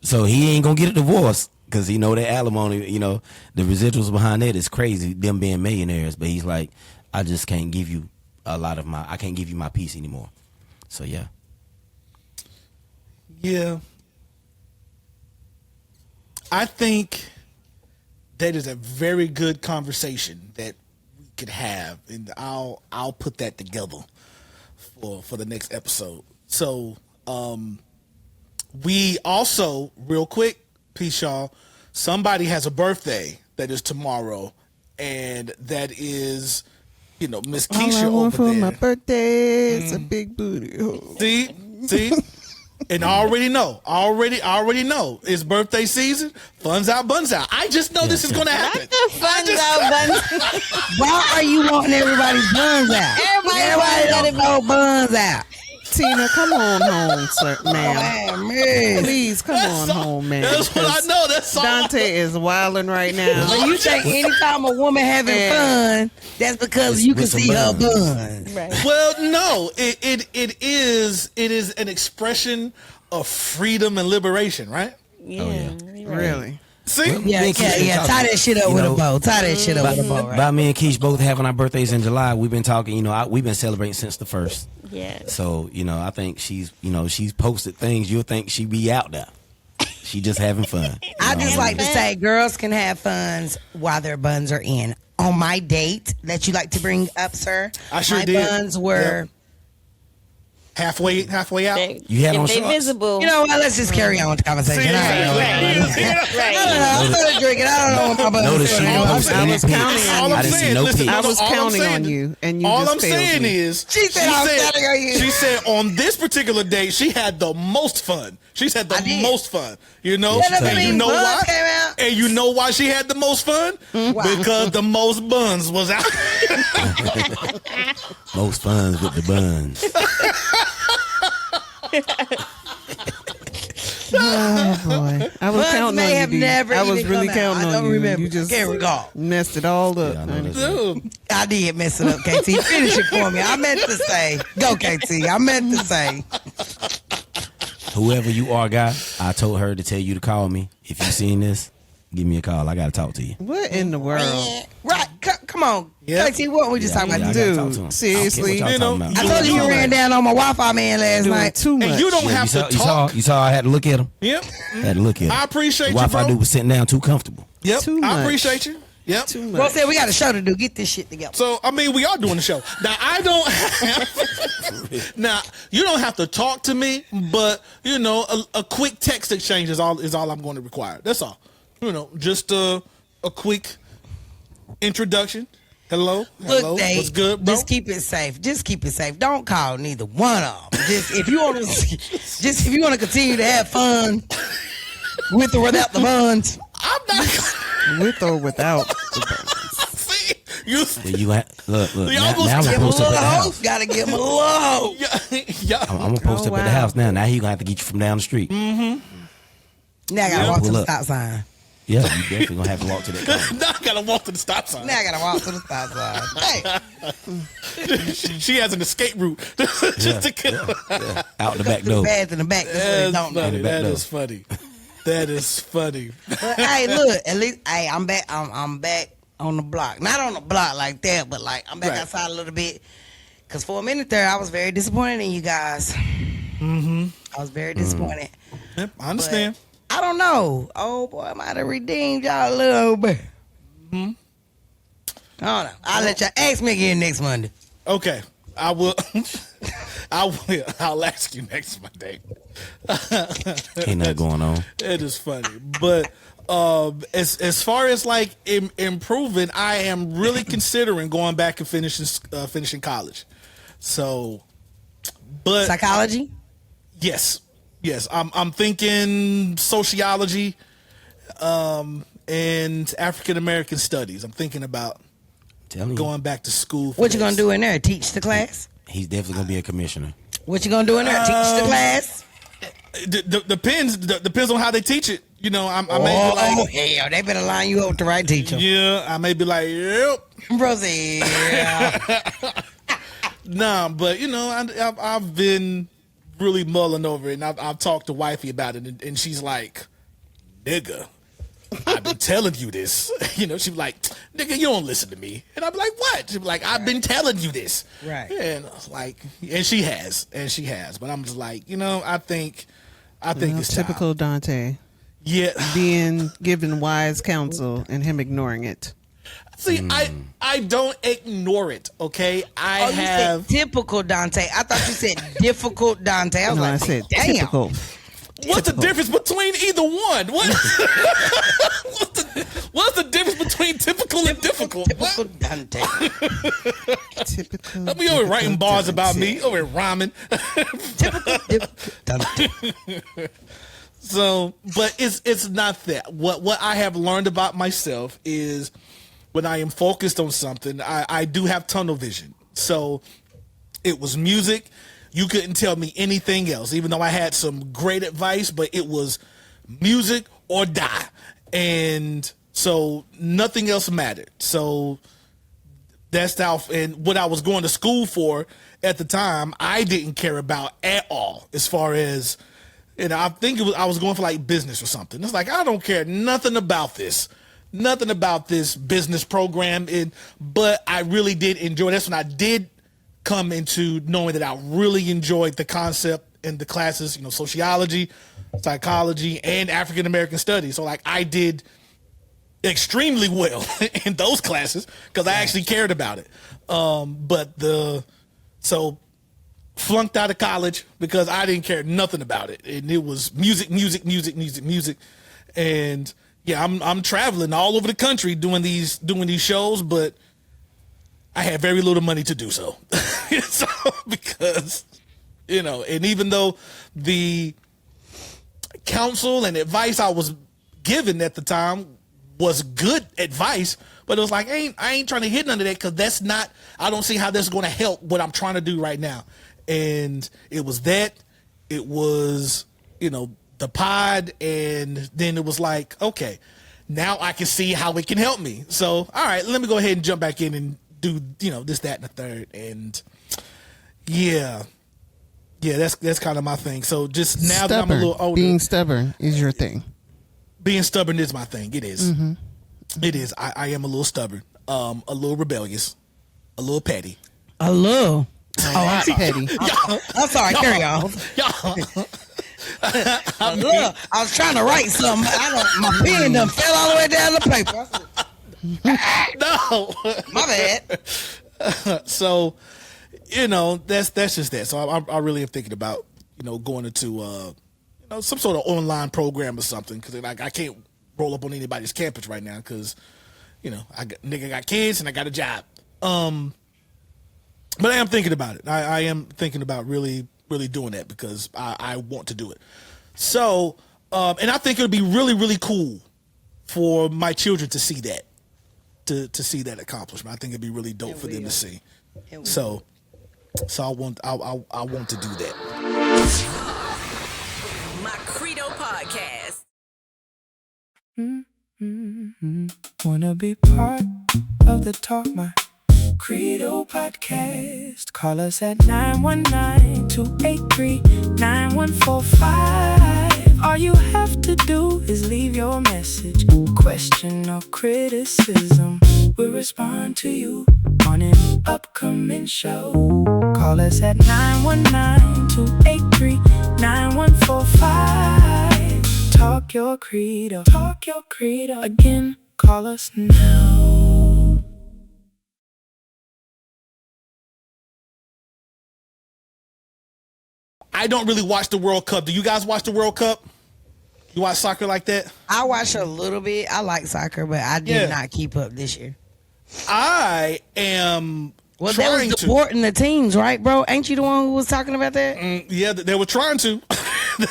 So he ain't gonna get a divorce because that alimony, the residuals behind that is crazy. Them being millionaires, but he's like, I just can't give you I can't give you my peace anymore. So yeah. Yeah. I think that is a very good conversation that we could have, and I'll put that together for the next episode. So we also, real quick, peace y'all, somebody has a birthday that is tomorrow, and that is Miss All I Keisha want over for there. my birthday is a big booty. See, and I already know. It's birthday season. Buns out, buns out. I just know this is going to happen. Not the Buns Out, Buns. Why are you wanting everybody's buns out? Everybody let it go buns out. Tina, come on home, sir, ma'am. Oh, man. Please come on home, man. That's what I know. That's all. Dante is wilding right now. But you think anytime a woman having fun, that's because you can see her buns. Right. Well, no, it is an expression of freedom and liberation, right? Yeah. Really? See, Yeah. Tie that shit up with a bow. Tie that shit up with a bow. Right? By me and Keish both having our birthdays in July, we've been talking. We've been celebrating since the 1st. Yeah. So I think she's posted things. You'll think she be out there. She just having fun. I just like to say, girls can have fun while their buns are in. On my date that you like to bring up, sir, I sure my did. buns were. halfway out. You had if on they shorts? visible. You know what? Let's just carry on with the conversation. See, I don't know. Right. I'm still drinking. I don't know what my buns Notice she are. ain't posted I any was pics. counting on All you. I'm I didn't see saying, no listen, pics. I was all I'm counting saying- on you, and you all just I'm failed saying me. is, She said I was counting on you. She said on this particular day, she had the most fun. She had the did. most fun. You know, That doesn't and you mean know buns why? came out. And you know why she had the most fun? Why? Because the most buns was out. Most fun with the buns. Oh boy, I was Buns counting may on have you. never I was even really come out. counting I on don't you. remember. You just Can't recall. messed it all up. Yeah, I know honey. that's Dude, I did mess it up, KT. Finish it for me. I meant to say. Go, KT. I meant to say. Whoever you are, guy, I told her to tell you to call me. If you seen this, give me a call. I got to talk to you. What in the world, Right. Come on. Yeah. KT, what we just talking I about? gotta talk dude? to him. Seriously, I You don't know, care what y'all I told you You ran down on my Wi-Fi man last doing night. too much. and you don't Yeah, have to you talk. saw I had to look at him. Yep. Had to look at him. I appreciate the you, Wi-Fi bro. dude was sitting down too comfortable. Yep. Too I much. appreciate you. Yep. Too much. Well, said we got a show to do. Get this shit together. So, I mean, we are doing the show. Now, I don't have... Now, you don't have to talk to me, but, a quick text exchange is all I'm going to require. That's all. Just a quick introduction. Hello? Look, Dave, what's good, bro? just keep it safe. Just keep it safe. Don't call neither one of them. If you want to continue to have fun with or without the buns. I'm not... With or without the buns. See? You... Look. You Now almost I'm Give gonna him a post up little at the hope. house. Gotta give him a little hope. Yeah. I'm gonna post up at the wow. house now. Now he gonna have to get you from down the street. Now I gotta walk to Pull the up. stop sign. Yeah, you definitely gonna have to walk to that car. Now I gotta walk to the stop sign. Now I gotta walk to the stop sign. Hey, She has an escape route just to get Out the back door. pads in the back. That's what they That's don't know. funny. In the back That door. is funny. That is funny. But hey, look, at least I'm back. I'm back on the block. Not on the block like that, but like I'm back Right. outside a little bit. Cause for a minute there, I was very disappointed in you guys. Mm-hmm. I was very disappointed. Yep, I understand. I don't know. Oh boy, I might have redeemed y'all a little bit. I don't know. I'll let y'all ask me again next Monday. Okay, I will. I will. I'll ask you next Monday. Ain't nothing going on. It is funny, but as far as like improving, I am really considering going back and finishing college. So, but Psychology. yes, I'm thinking sociology, and African American studies. I'm thinking about Telling you, going back to school. For What you this. gonna do in there? Teach the class? he's definitely gonna be a commissioner. What you gonna do in there? Teach the class? Depends on how they teach it. I may be like, hell, they better line you up with the right teacher. yeah, I may be like, yep. Rosie. Nah, but I've been really mulling over it, and I've talked to wifey about it, and she's like, nigga, I've been telling you this. She's like, nigga, you don't listen to me. And I'm like, what? She's like, I've been telling you this. Right. And I was like, and she has. But I'm just like, I think it's time. Typical Dante Yeah. being given wise counsel and him ignoring it. See, I don't ignore it, okay? I You have... said typical Dante. I thought you said difficult Dante. I was No, I like, said damn. typical. What's the difference between either one? What's the difference between between typical and difficult. Typical Donte. Typical. We over writing bars about me, over rhyming. Typical Donte. So, but it's not that. What I have learned about myself is when I am focused on something, I do have tunnel vision. So it was music. You couldn't tell me anything else, even though I had some great advice, but it was music or die. And so nothing else mattered. So that's how, and what I was going to school for at the time, I didn't care about at all as far as, and I think I was going for like business or something. It's like, I don't care nothing about this business program. But I really did enjoy. That's when I did come into knowing that I really enjoyed the concept and the classes, sociology, psychology, and African American studies. So like I did extremely well in those classes because I actually cared about it. So flunked out of college because I didn't care nothing about it, and it was music. And yeah, I'm traveling all over the country doing these shows, but I had very little money to do so. So because and even though the counsel and advice I was given at the time was good advice, but it was like, I ain't trying to hit none of that because I don't see how that's going to help what I'm trying to do right now. And it was the pod, and then it was like, okay, now I can see how it can help me. So, all right, let me go ahead and jump back in and do, this, that, and the third. And yeah, that's kind of my thing. So just now that I'm a little older. Being stubborn is your thing. Being stubborn is my thing. It is. Mm-hmm. It is. I am a little stubborn, a little rebellious, a little petty. A little. Oh, I'm petty. I'm sorry. Carry on. Look, I was trying to write something. My pen done fell all the way down the paper. No, my bad. So, that's just that. So I really am thinking about going into some sort of online program or something, because like I can't roll up on anybody's campus right now because I got kids and I got a job. But I am thinking about it. I am thinking about really, really doing that because I want to do it. So, and I think it would be really, really cool for my children to see that, to see that accomplishment. I think it'd be really dope for them to see. So I want to do that. My Credo podcast. Wanna be part of the talk, my Credo podcast. Call us at 919-283-9145. All you have to do is leave your message, question or criticism. We'll respond to you on an upcoming show. Call us at 919-283-9145. Talk your credo. Talk your credo. Again, call us now. I don't really watch the World Cup. Do you guys watch the World Cup? You watch soccer like that? I watch a little bit. I like soccer, but I did not keep up this year. I am Well, trying they was deporting the teams, right, bro? Ain't you the one who was talking about that? Yeah, they were trying to. I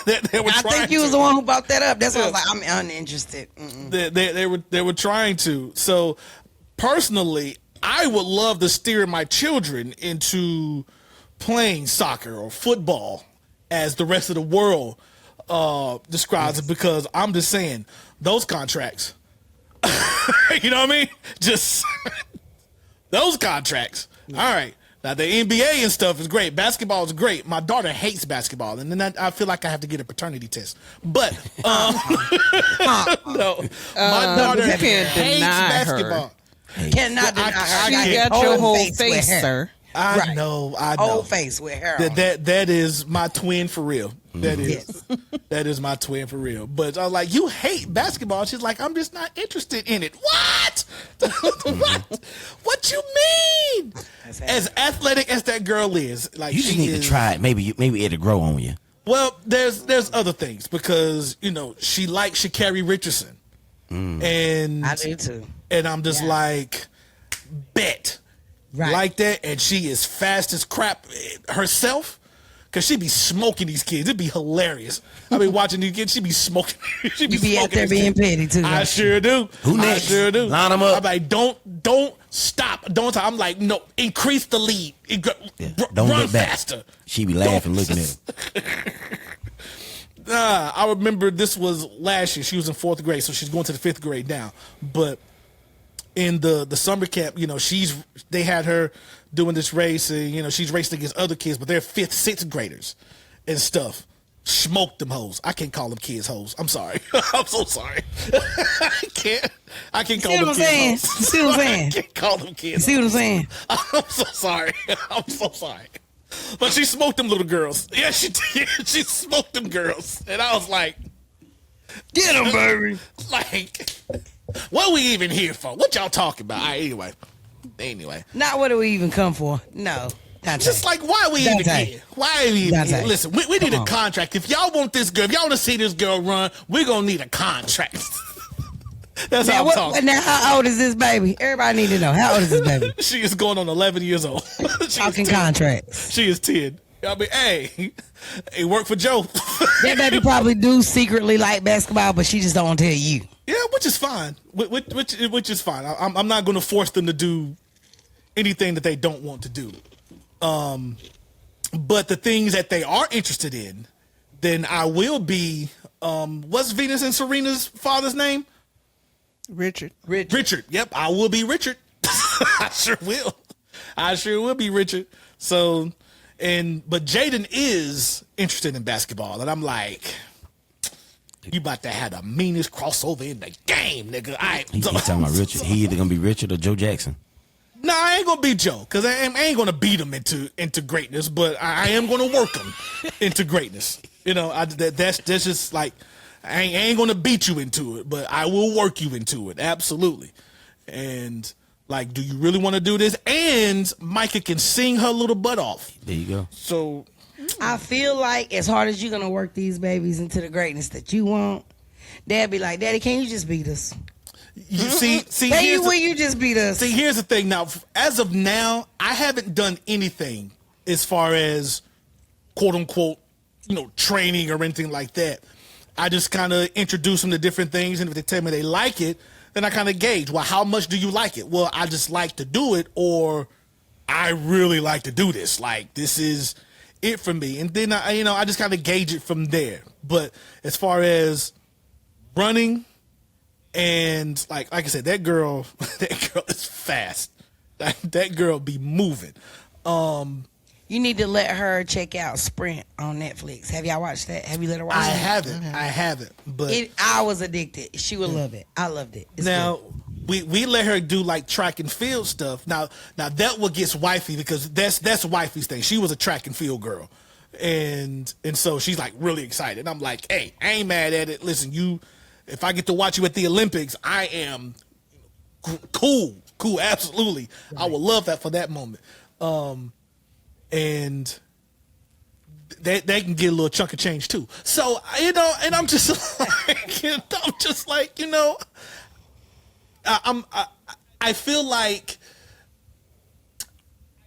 think you was the one who brought that up. That's why I was like, I'm uninterested. They were trying to. So personally, I would love to steer my children into playing soccer or football as the rest of the world describes it, because I'm just saying those contracts. You know what I mean? Just those contracts. Yeah. All right. Now the NBA and stuff is great. Basketball is great. My daughter hates basketball, and then I feel like I have to get a paternity test. But no, my daughter hates basketball. Cannot deny her. She got your whole face, sir. I know. Whole face with hair. That is my twin for real. That is that is my twin for real. But I was like, you hate basketball. She's like, I'm just not interested in it. What? What you mean? As athletic as that girl is, like, you just need to try it. Maybe it'll grow on you. Well, there's other things, because she likes Sha'Carri Richardson, and I do too. And I'm just like, bet. Right. Like that. And she is fast as crap herself. Cause she be smoking these kids. It'd be hilarious. I be watching these kids. She be smoking. She You be out there being petty too. I sure do. Who next? I sure do. Line 'em up. I'm like, don't stop. Don't stop. I'm like, no, increase the lead. Don't run look back. faster. She be laughing, looking at him. I remember this was last year. She was in 4th grade, so she's going to the 5th grade now. But in the summer camp, you know, they had her doing this race, and you know, she's racing against other kids, but they're 5th, 6th graders and stuff. Smoked them hoes. I can't call them kids hoes. I'm sorry. I'm so sorry. I can't call them kids hoes. See what I'm saying? I can't call them kids. See what I'm saying? I'm so sorry. I'm so sorry. But she smoked them little girls. Yeah, she did. She smoked them girls. And I was like, Get them, baby. like, what are we even here for? What y'all talking about? All right, anyway. Not what do we even come for? No. Donte. Just like, why are we even Donte. here? Why are we even Donte. here? Listen, we need a contract. If y'all want this girl, if y'all want to see this girl run, we're going to need a contract. That's how I'm talking. Now, how old is this baby? Everybody need to know. How old is this baby? She is going on 11 years old. Talking contracts. She is 10. I mean, hey, it worked for Joe. That baby probably do secretly like basketball, but she just don't want to tell you. Yeah, which is fine. Which is fine. I'm not going to force them to do anything that they don't want to do. But the things that they are interested in, then I will be. What's Venus and Serena's father's name? Richard. Yep, I will be Richard. I sure will. I sure will be Richard. So, but Jaden is interested in basketball, and I'm like, you about to have the meanest crossover in the game, nigga. He talking about Richard. He either gonna be Richard or Joe Jackson. No, I ain't gonna be Joe, because I ain't gonna beat him into greatness, but I am gonna work him into greatness. You know, that's just like, I ain't gonna beat you into it, but I will work you into it, absolutely. And like, do you really want to do this? And Micah can sing her little butt off. There you go. So I feel like as hard as you're gonna work these babies into the greatness that you want, Dad be like, Daddy, can you just beat us? you see, Will you just beat us? See, here's the thing. Now, as of now, I haven't done anything as far as quote unquote, you know, training or anything like that. I just kind of introduce them to different things, and if they tell me they like it, then I kind of gauge, well, how much do you like it? Well, I just like to do it, or I really like to do this. Like, this is it for me. And then, I just kind of gauge it from there. But as far as running, and like I said, that girl is fast. That girl be moving. You need to let her check out Sprint on Netflix. Have y'all watched that? Have you let her watch it? I haven't. But I was addicted. She would love it. I loved it. It's now we let her do like track and field stuff. Now that what gets wifey, because that's wifey's thing. She was a track and field girl, and so she's like really excited. I'm like, hey, I ain't mad at it. Listen, if I get to watch you at the Olympics, I am cool, absolutely. Right. I would love that for that moment. And they can get a little chunk of change too. So, and I'm just like, I feel like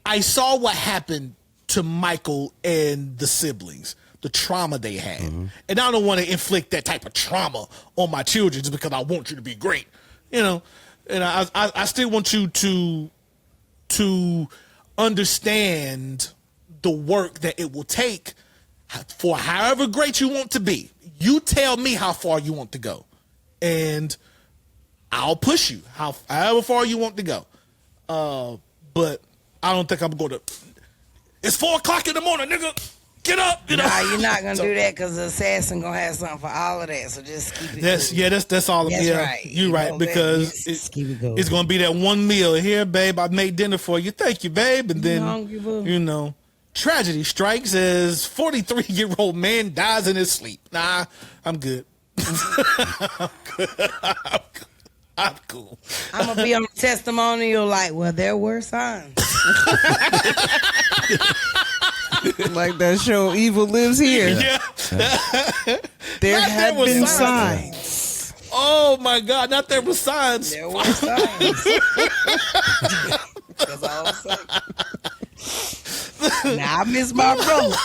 I saw what happened to Michael and the siblings, the trauma they had. Mm-hmm. And I don't want to inflict that type of trauma on my children just because I want you to be great, and I still want you to understand the work that it will take for however great you want to be. You tell me how far you want to go, and I'll push you however far you want to go. But I don't think I'm going to. It's 4:00 in the morning, nigga. Get up. Nah, you're not gonna do that because the assassin gonna have something for all of that. So just keep it. That's all. That's yeah, right. You're right, because it's gonna be that one meal here, babe. I made dinner for you. Thank you, babe. And then hungry, tragedy strikes as 43-year-old man dies in his sleep. Nah, I'm good. I'm cool. I'm gonna be on the testimonial like, well, there were signs. Like that show, Evil Lives Here. Yeah. There had been signs. Oh my God! Not there was signs. There were signs. That's all I'm saying. Now I miss my brother.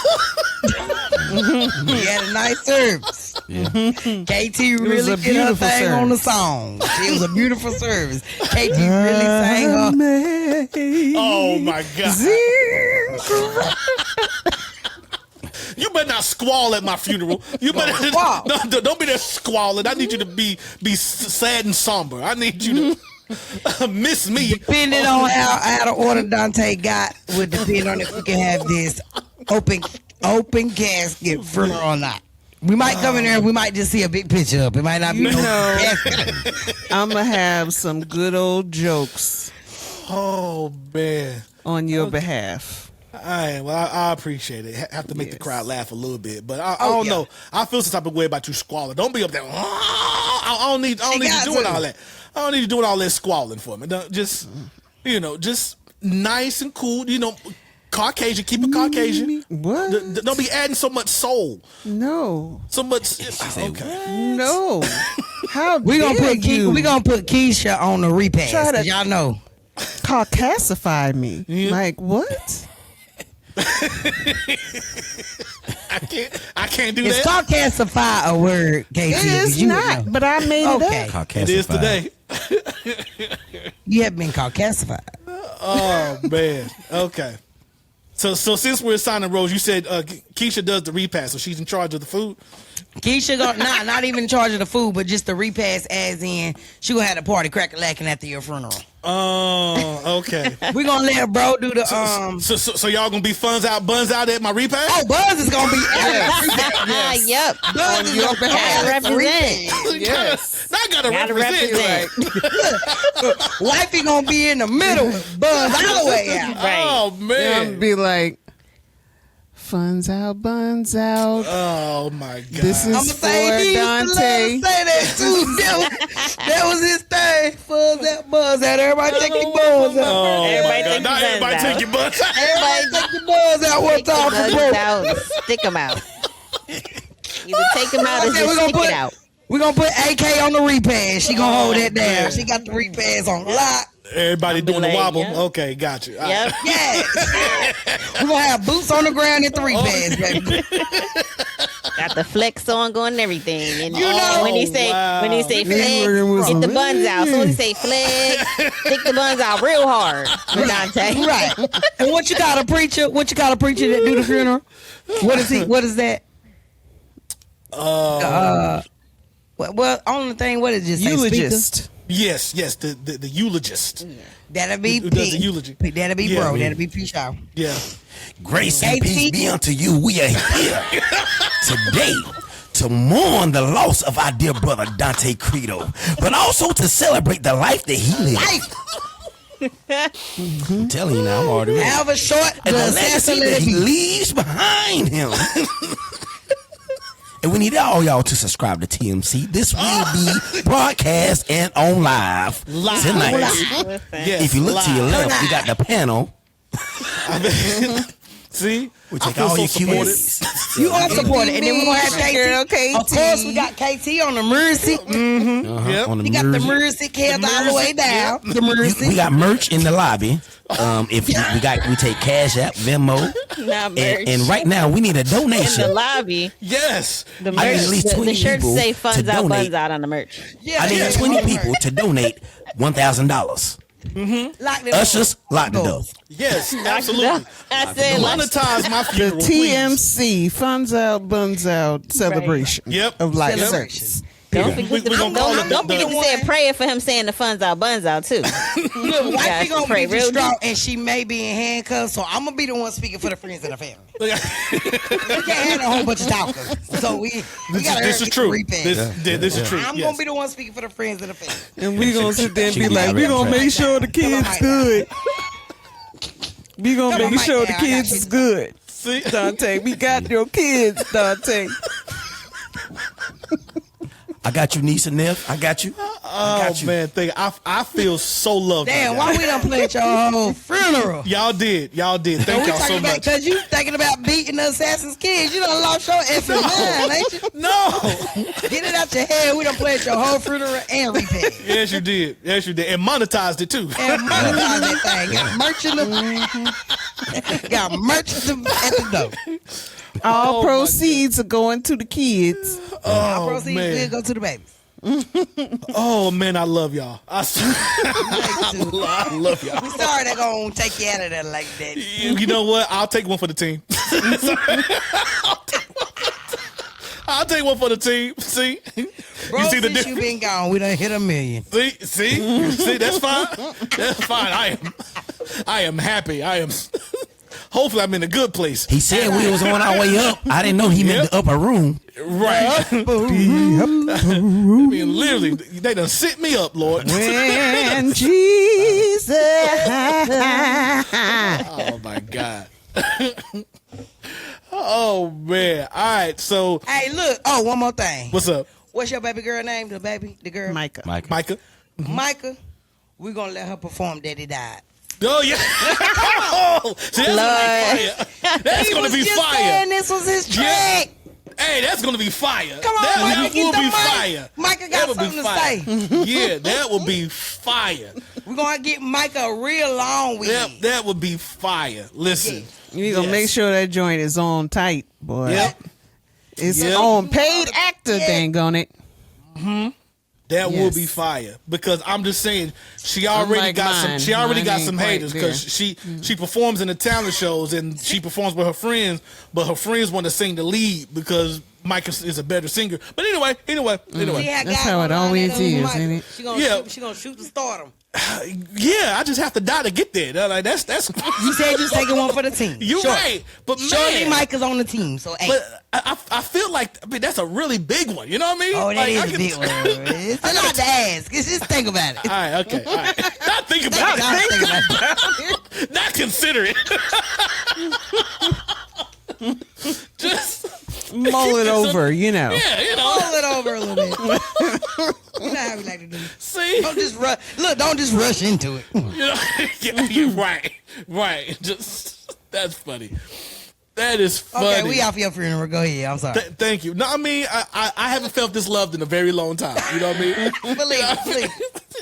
He had a nice service. Yeah. KT really did her thing on the song. It was a beautiful service. KT really sang her. Oh my God! You better not squall at my funeral. You better don't be there squalling. I need you to be sad and somber. I need you to miss me. Depending on how out of order Donte got would depend on if we can have this open casket funeral or not. We might come in there and we might just see a big picture up. It might not be no casket. I'm gonna have some good old jokes. Oh man, on your behalf. All right, well, I appreciate it. Have to make the crowd laugh a little bit, but I don't know. I feel some type of way about you squalling. Don't be up there. I don't need you doing all that. I don't need you doing all that squalling for me. Just nice and cool. Caucasian. Keep it Caucasian. What? Don't be adding so much soul. No. So much. Okay. No. How we gonna put Keisha on the repass. Try to y'all know. Caucasify me. Yeah. Like what? I can't do that. Is caucasify a word, KT? It is not, but I made it up. It is today. You have been caucasified. Oh man. Okay. So since we're signing roles, you said Keisha does the repass, so she's in charge of the food. Keisha not even in charge of the food, but just the repass, as in she gonna have the party crack-a-lacking after your funeral. Oh, okay. We gonna let bro do the So y'all gonna be Buns Out at my repass? Oh, Buzz is gonna be yes. Yep. Buzz is gonna represent. Yes. I gotta represent. Look, wifey gonna be in the middle. Buzz all the way out. Right. Oh man. I'll be like, Buns Out, Buns Out. Oh my God. This is for Donte. Say that too. That was his thing. Buzz out. Everybody take your buzz out. Oh Everybody take your buzz out. Everybody take your buzz out one time for Buns out and stick them out. Either take them out or just stick it out. We're gonna put AK on the repass. She gonna hold that down. She got the repass on lock. Everybody doing the wobble. Yep. Okay, got you. Yep. Yes. We're gonna have boots on the ground at the repass, baby. Got the flex on going and everything. And when he say flex, get the buns out. So when he say flex, stick the buns out real hard for Donte. Right. And what you got a preacher that do the funeral? What is that? Well, on the thing, what is it? Eulogist. Yes, the eulogist. Yeah. That'll be who P. does the eulogy. That'll be bro. Yeah. That'll be P. Shaw. Yeah. Grace and peace be unto you. We are here today to mourn the loss of our dear brother Donte Credo, but also to celebrate the life that he lived. I'm telling you now, I'm already ready. However short, and the legacy that he leaves behind him. And we need all y'all to subscribe to TMC. This will be broadcast and on live tonight. Yes, if you look to your left, you got the panel. See? We take all your Q&As. You are supported. And then we're going to have KT. Of course, we got KT on the music. Mm-hmm. Yep. On the you got the music cast all the way down. The music. We got merch in the lobby. If we take Cash App, Venmo, and right now we need a donation in the lobby. Yes, the merch. I need at least 20 the shirts people say Buns Out, Buns Out on the merch. Yeah, I need 20 people to donate $1,000. Mm-hmm. Ushers, lock the door. Yes, absolutely. I said monetize my funeral. The TMC Buns Out, Buns Out celebration. Yep. Of life service. Don't forget to say a prayer for him saying the Buns Out, Buns Out too. Look, wifey gonna be distraught, and she may be in handcuffs, so I'm gonna be the one speaking for the friends and the family. We can't have a whole bunch of talkers, so this is true. This is true. I'm gonna be the one speaking for the friends and the family, and we gonna sit there and be like, we gonna make sure the kids good. We gonna make sure the kids is good. See, Donte, we got your kids, Donte. I got you, niece and nephew. I got you. Oh man, I feel so loved. Damn, why we don't play at your whole funeral? Y'all did. Thank y'all so much. Because you thinking about beating the Assassin's kids. You done lost your effing mind, ain't you? No. Get it out your head. We done play at your whole funeral and repair. Yes, you did. And monetized it too. And monetized that thing. Got merch in the got merch at the door. All proceeds are going to the kids. All proceeds will go to the babies. Oh man, I love y'all. I love y'all. We sorry they're gonna take you out of there like that. You know what? I'll take one for the team. I'll take one for the team. See, bro, you see the since you been gone, we done hit 1 million. See, that's fine. That's fine. I am happy. Hopefully, I'm in a good place. He said we was on our way up. I didn't know he meant the upper room. Right. I mean, literally, they done sit me up, Lord. When Jesus. Oh, my God. Oh, man. All right, so. Hey, look. Oh, one more thing. What's up? What's your baby girl name? The girl? Micah. Micah. Mm-hmm. Micah, we're going to let her perform Daddy Died. Oh, yeah. Oh, see, that's going to be fire. Saying this was his trick. Yeah. Hey, that's going to be fire. Come on, that will be fire. Micah got something to say. Yeah, that will be fire. We're going to get Micah a real long week. That would be fire. Listen. You're going to make sure that joint is on tight, boy. Yep. It's on paid actor, dang on it. Mm-hmm. That will be fire, because I'm just saying she already got some haters, because she performs in the talent shows and she performs with her friends, but her friends want to sing the lead because Micah is a better singer. But anyway. That's how it always is, isn't it? She gonna shoot the stardom. Yeah, I just have to die to get there. Like that's. You said just taking one for the team. You're right, but surely Micah's on the team. So, hey. But I feel like that's a really big one. You know what I mean? Oh, that is a big one. It's a lot to ask. Just think about it. All right, okay. All right. Not think about it. Not consider it. Just mull it over, you know. Yeah, mull it over a little bit. You know how we like to do. See, don't just rush into it. You're right. Just that's funny. That is funny. Okay, we off your funeral. Go ahead. I'm sorry. Thank you. No, I mean I haven't felt this loved in a very long time. You know what I mean? Believe it.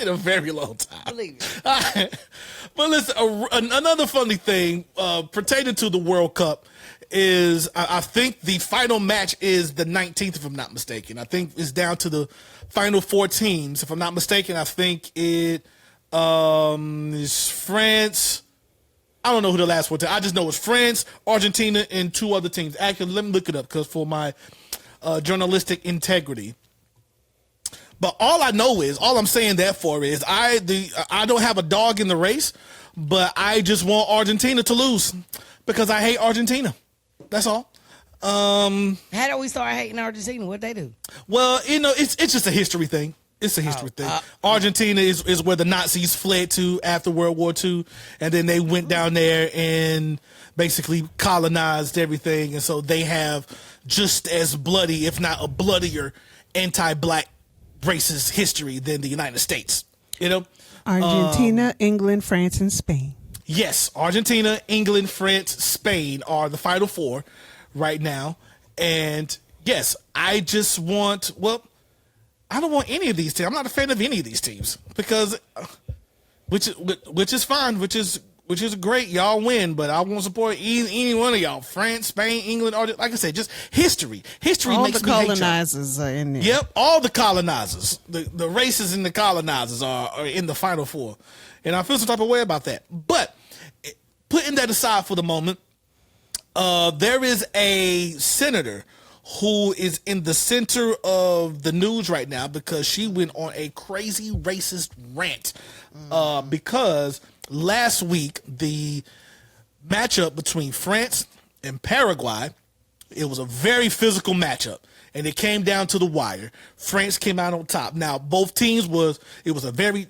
In a very long time. Believe it. Right. But listen, another funny thing pertaining to the World Cup is I think the final match is the 19th, if I'm not mistaken. I think it's down to the final 4 teams. If I'm not mistaken, I think it is France. I don't know who the last 4 teams. I just know it's France, Argentina, and 2 other teams. Actually, let me look it up because for my journalistic integrity. But all I'm saying that for is I don't have a dog in the race, but I just want Argentina to lose because I hate Argentina. That's all. How do we start hating Argentina? What'd they do? Well, it's just a history thing. It's a history thing. Argentina is where the Nazis fled to after World War II, and then they went down there and basically colonized everything, and so they have just as bloody, if not a bloodier, anti-black racist history than the United States. You know, Argentina, England, France, and Spain. Yes, Argentina, England, France, Spain are the final 4 right now, and yes, I don't want any of these teams. I'm not a fan of any of these teams because, which is fine, which is great. Y'all win, but I won't support any one of y'all. France, Spain, England, like I said, just history. History all makes the me hate colonizers are in there. Yep, all the colonizers, the races and the colonizers are in the final 4, and I feel some type of way about that. But putting that aside for the moment, there is a senator who is in the center of the news right now because she went on a crazy racist rant because last week the matchup between France and Paraguay, it was a very physical matchup and it came down to the wire. France came out on top. Now both teams was very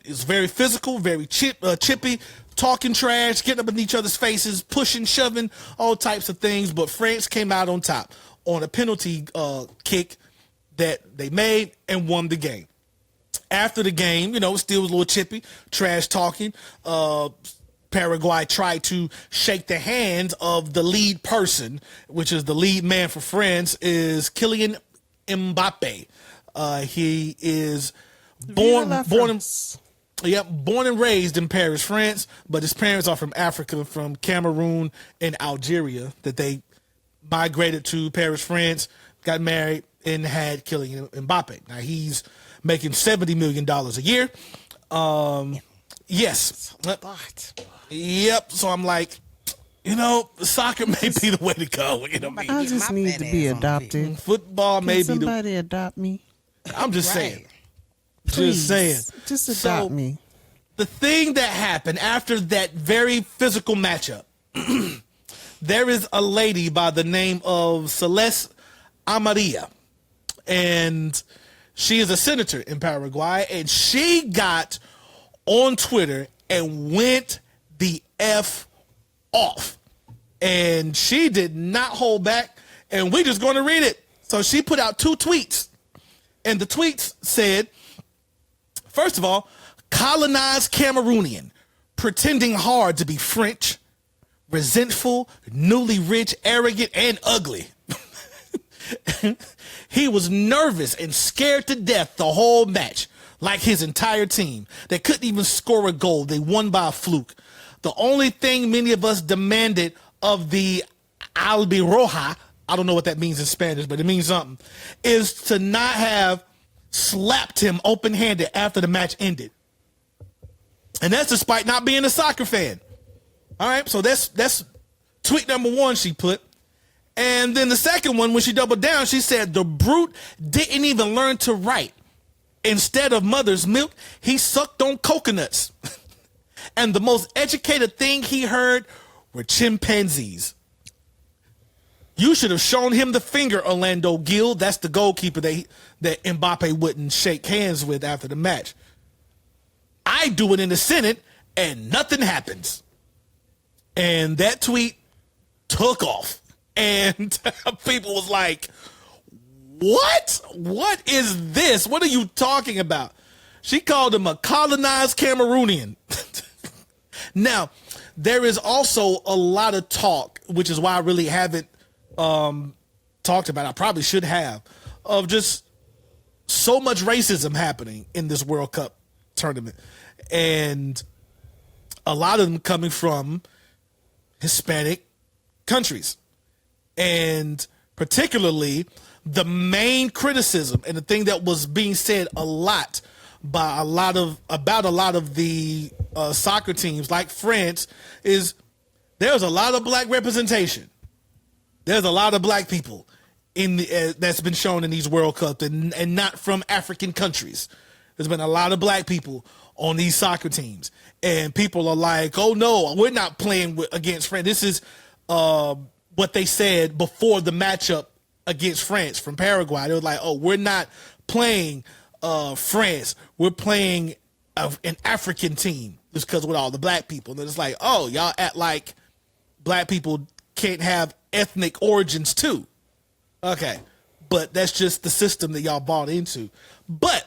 physical, very chippy, talking trash, getting up in each other's faces, pushing, shoving, all types of things, but France came out on top on a penalty kick that they made and won the game. after the game, still was a little chippy, trash talking. Paraguay tried to shake the hand of the lead person, which is the lead man for France, is Kylian Mbappe. He is born and raised in Paris, France, but his parents are from Africa, from Cameroon and Algeria, that they migrated to Paris, France, got married, and had Kylian Mbappe. Now, he's making $70 million a year. Yes. Yep. So I'm like, soccer may be the way to go. I just need to be adopted. Football may be somebody adopt me? I'm just saying. Please, just saying. Just adopt me. The thing that happened after that very physical matchup, there is a lady by the name of Celeste Amaria, and she is a senator in Paraguay, and she got on Twitter and went the F off. And she did not hold back, and we're just going to read it. So she put out 2 tweets, and the tweets said, first of all, colonized Cameroonian, pretending hard to be French, resentful, newly rich, arrogant, and ugly. He was nervous and scared to death the whole match, like his entire team. They couldn't even score a goal. They won by a fluke. The only thing many of us demanded of the Albiroja, I don't know what that means in Spanish, but it means something, is to not have slapped him open-handed after the match ended. And that's despite not being a soccer fan. All right, so that's tweet number 1 she put. And then the second one, when she doubled down, she said, the brute didn't even learn to write. Instead of mother's milk, he sucked on coconuts. And the most educated thing he heard were chimpanzees. You should have shown him the finger, Orlando Gill. That's the goalkeeper that Mbappe wouldn't shake hands with after the match. I do it in the Senate, and nothing happens. And that tweet took off. And people was like, what? What is this? What are you talking about? She called him a colonized Cameroonian. Now, there is also a lot of talk, which is why I really haven't talked about, I probably should have, of just so much racism happening in this World Cup tournament. And a lot of them coming from Hispanic countries. And particularly the main criticism and the thing that was being said a lot by about a lot of the soccer teams like France is there's a lot of black representation. There's a lot of black people in the that's been shown in these World Cups and not from African countries. There's been a lot of black people on these soccer teams, and people are like, "Oh no, we're not playing against France." This is what they said before the matchup against France from Paraguay. They were like, "Oh, we're not playing France. We're playing an African team just because with all the black people." And it's like, "Oh, y'all act like black people can't have ethnic origins too." Okay, but that's just the system that y'all bought into. But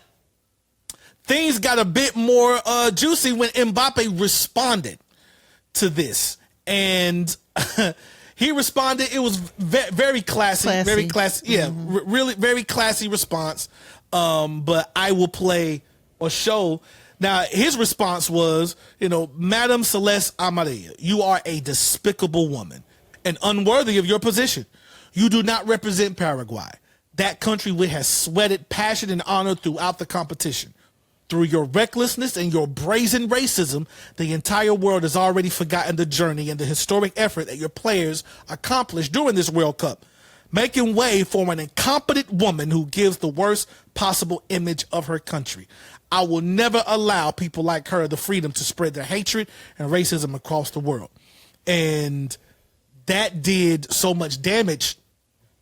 things got a bit more juicy when Mbappe responded to this, and he responded. It was very classy, very classy. Yeah, really very classy response. But I will play or show. Now, his response was, Madam Celeste Amaria, you are a despicable woman and unworthy of your position. You do not represent Paraguay, that country which has sweated passion and honor throughout the competition. Through your recklessness and your brazen racism, the entire world has already forgotten the journey and the historic effort that your players accomplished during this World Cup, making way for an incompetent woman who gives the worst possible image of her country. I will never allow people like her the freedom to spread their hatred and racism across the world. And that did so much damage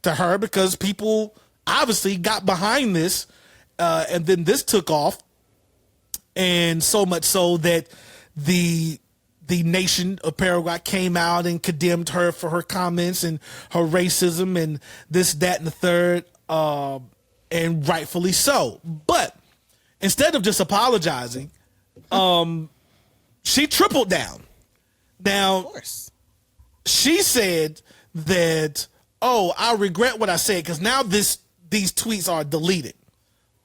to her because people obviously got behind this, and then this took off. And so much so that the nation of Paraguay came out and condemned her for her comments and her racism and this, that, and the third, and rightfully so. But instead of just apologizing, she tripled down. Now, of course, she said that, I regret what I said because now these tweets are deleted.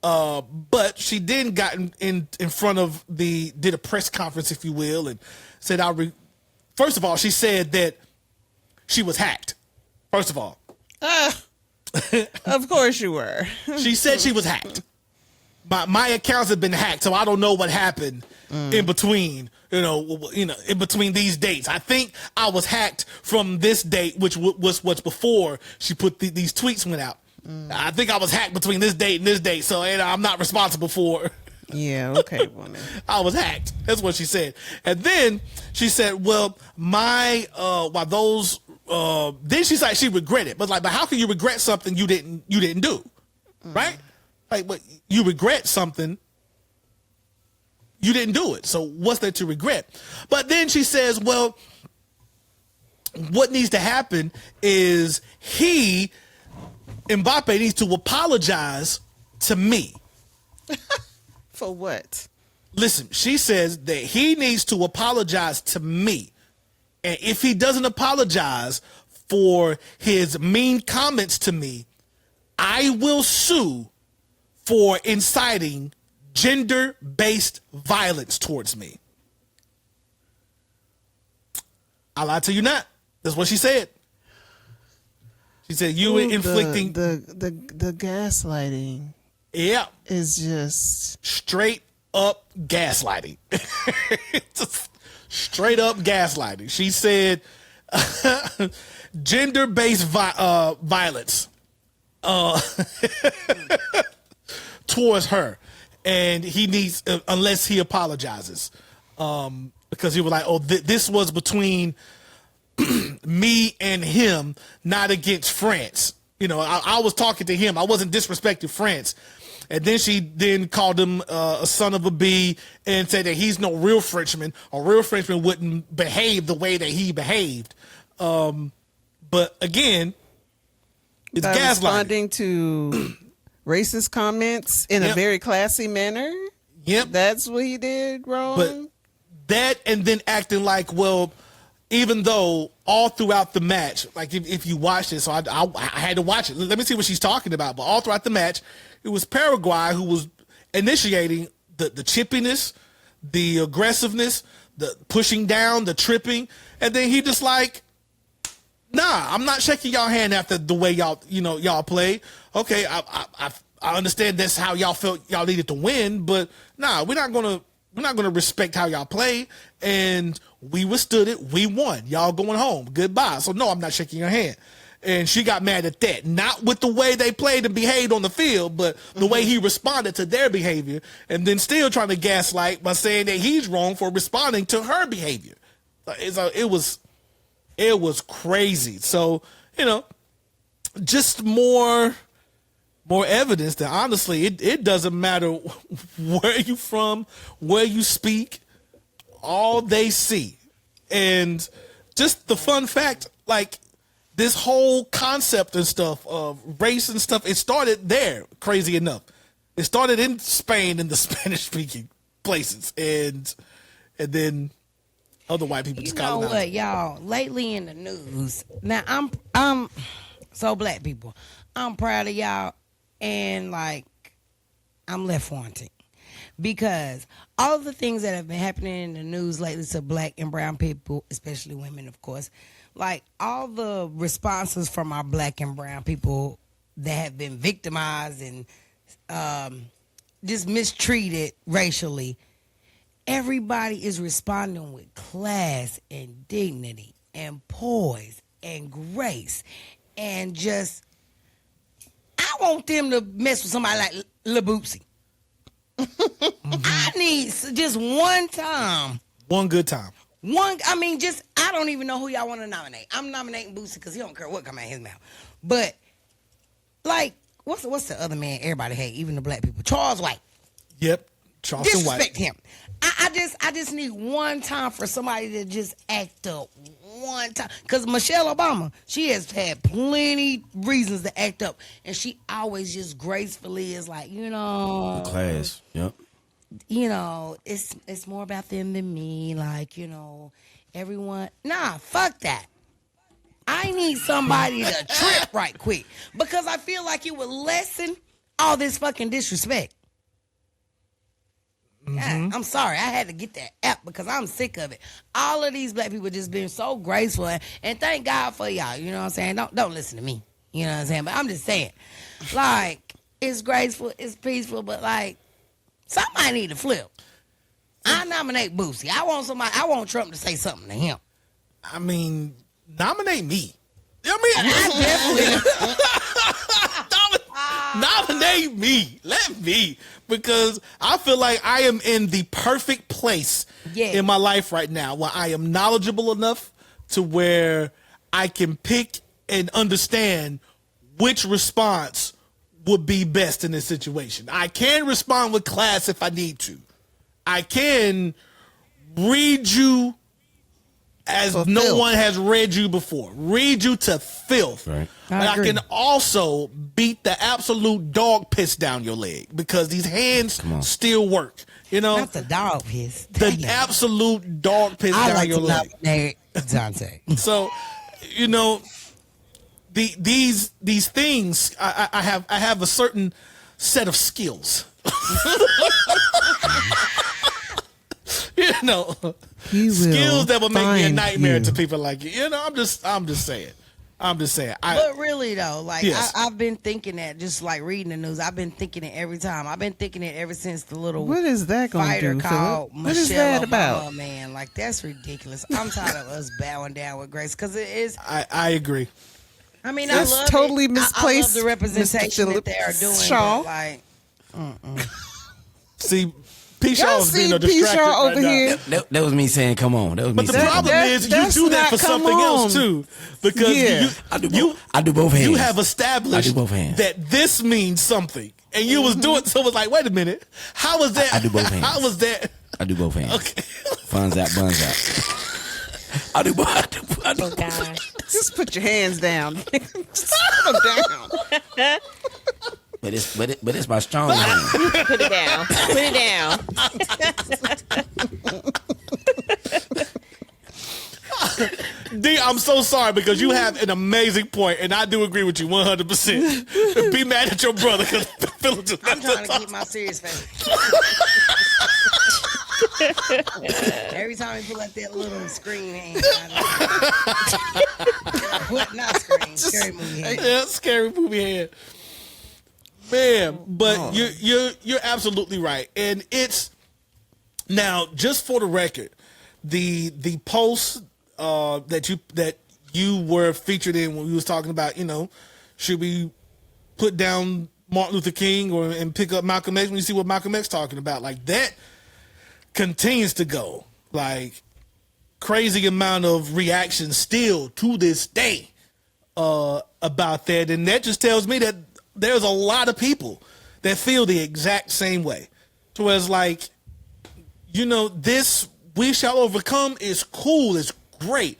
But she then got in front of did a press conference, if you will, and said, first of all, she said that she was hacked. First of all. Of course you were. She said she was hacked. My accounts have been hacked, so I don't know what happened in between, in between these dates. I think I was hacked from this date, which was before she put these tweets went out. I think I was hacked between this date and this date, so I'm not responsible for. Yeah, okay, woman. I was hacked. That's what she said. And then she said, well, then she's like, she regretted, but how can you regret something you didn't do, right? Like, but you regret something, you didn't do it. So what's there to regret? But then she says, well, what needs to happen is Mbappe needs to apologize to me. For what? Listen, she says that he needs to apologize to me. And if he doesn't apologize for his mean comments to me, I will sue for inciting gender-based violence towards me. I lied to you not. That's what she said. She said you were inflicting the gaslighting. Yeah, is just straight up gaslighting. Just straight up gaslighting. She said gender-based violence towards her, and he needs unless he apologizes, because he was like, this was between me and him, not against France. I was talking to him. I wasn't disrespecting France. And then she called him a son of a bee and said that he's no real Frenchman. A real Frenchman wouldn't behave the way that he behaved. But again, it's gaslighting. Responding to racist comments in a very classy manner. Yep. That's what he did wrong. But that, and then acting like, well, even though all throughout the match, like if you watch this, so I had to watch it. Let me see what she's talking about. But all throughout the match, it was Paraguay who was initiating the chippiness, the aggressiveness, the pushing down, the tripping. And then he just like, nah, I'm not shaking y'all hand after the way y'all play. Okay, I understand that's how y'all felt y'all needed to win, but nah, we're not gonna respect how y'all play, and we withstood it. We won. Y'all going home. Goodbye. So no, I'm not shaking your hand. And she got mad at that. Not with the way they played and behaved on the field, but the way he responded to their behavior, and then still trying to gaslight by saying that he's wrong for responding to her behavior. It was crazy. So, just more evidence that honestly, it doesn't matter where you from, where you speak, all they see. And just the fun fact, like this whole concept and stuff of race and stuff, it started there, crazy enough. It started in Spain, in the Spanish speaking places, and then other white people just got it out. You know what, y'all? Lately in the news, now I'm so black people, I'm proud of y'all, and like I'm left wanting because all the things that have been happening in the news lately to black and brown people, especially women, of course, like all the responses from our black and brown people that have been victimized and just mistreated racially. Everybody is responding with class and dignity and poise and grace and just, I want them to mess with somebody like Lil Bootsy. I need just one time. One good time. I don't even know who y'all want to nominate. I'm nominating Bootsy because he don't care what come out of his mouth. But, like, what's the other man everybody hate, even the black people? Charles White. Yep. Charleston White. Disrespect him. I just need one time for somebody to just act up one time. Because Michelle Obama, she has had plenty reasons to act up. And she always just gracefully is like, Class. Yep. it's more about them than me. Like, everyone. Nah, fuck that. I need somebody to trip right quick because I feel like it would lessen all this fucking disrespect. God, I'm sorry. I had to get that app because I'm sick of it. All of these black people just being so graceful, and thank God for y'all. You know what I'm saying? Don't listen to me. You know what I'm saying? But I'm just saying, like, it's graceful, it's peaceful, but like, somebody need to flip. I nominate Boosie. I want Trump to say something to him. I mean, nominate me. I definitely nominate me. Let me, because I feel like I am in the perfect place in my life right now where I am knowledgeable enough to where I can pick and understand which response would be best in this situation. I can respond with class if I need to. I can read you as no one has read you before. Read you to filth. Right. But I can also beat the absolute dog piss down your leg because these hands still work. Not the dog piss. The absolute dog piss down your leg. Donte. So, these things, I have a certain set of skills. Skills that would make me a nightmare to people like you. I'm just saying. But really though, like yes. I've been thinking that, just like reading the news. I've been thinking it every time. I've been thinking it ever since the little what is that going fighter to do, called Phillip? Michelle What is that about? Obama, man, like that's ridiculous. I'm tired of us bowing down with grace because it is. I agree. I mean, it's I love totally it. misplaced. I love the representation that they are doing. Shaw. But like, See, P. Shaw was being a P. distracted Shaw right over now. here. That was me saying, "Come on." That was me. But the saying, problem is, you do that for something else too, because I do both hands. You have established that this means something, and you was doing so. It was like, wait a minute, how was that? I do both hands. How was that? I do both hands. Okay. Buns out, buns out. I do both. Oh God! Just put your hands down. Just put them down. But it's my strong hand. Put it down. Put it down. D, I'm so sorry because you have an amazing point, and I do agree with you 100%. Be mad at your brother because Philip just I'm trying to keep my serious face. Every time he pull out that little screen hand, what not screen? Scary movie hand. Yeah, scary movie hand. Man, but you're absolutely right, and it's now just for the record, the post that you were featured in when we was talking about, should we put down Martin Luther King and pick up Malcolm X when you see what Malcolm X talking about, like that continues to go like crazy amount of reaction still to this day about that, and that just tells me that there's a lot of people that feel the exact same way. So it's like, this we shall overcome is cool, it's great,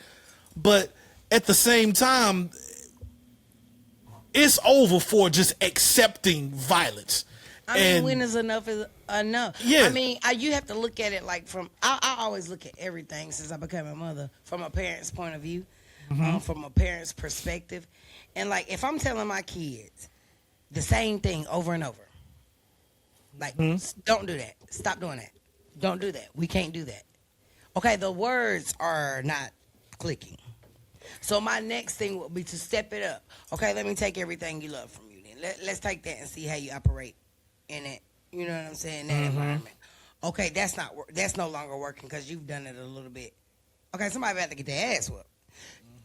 but at the same time, it's over for just accepting violence. I mean, when is enough is enough. Yeah. I mean, you have to look at it like I always look at everything since I became a mother from a parent's point of view, from a parent's perspective. And like, if I'm telling my kids the same thing over and over, like, don't do that. Stop doing that. Don't do that. We can't do that. Okay, the words are not clicking. So my next thing will be to step it up. Okay, let me take everything you love from you then. Let's take that and see how you operate in it. You know what I'm saying? That environment. Okay, that's no longer working because you've done it a little bit. Okay, somebody about to get their ass whooped.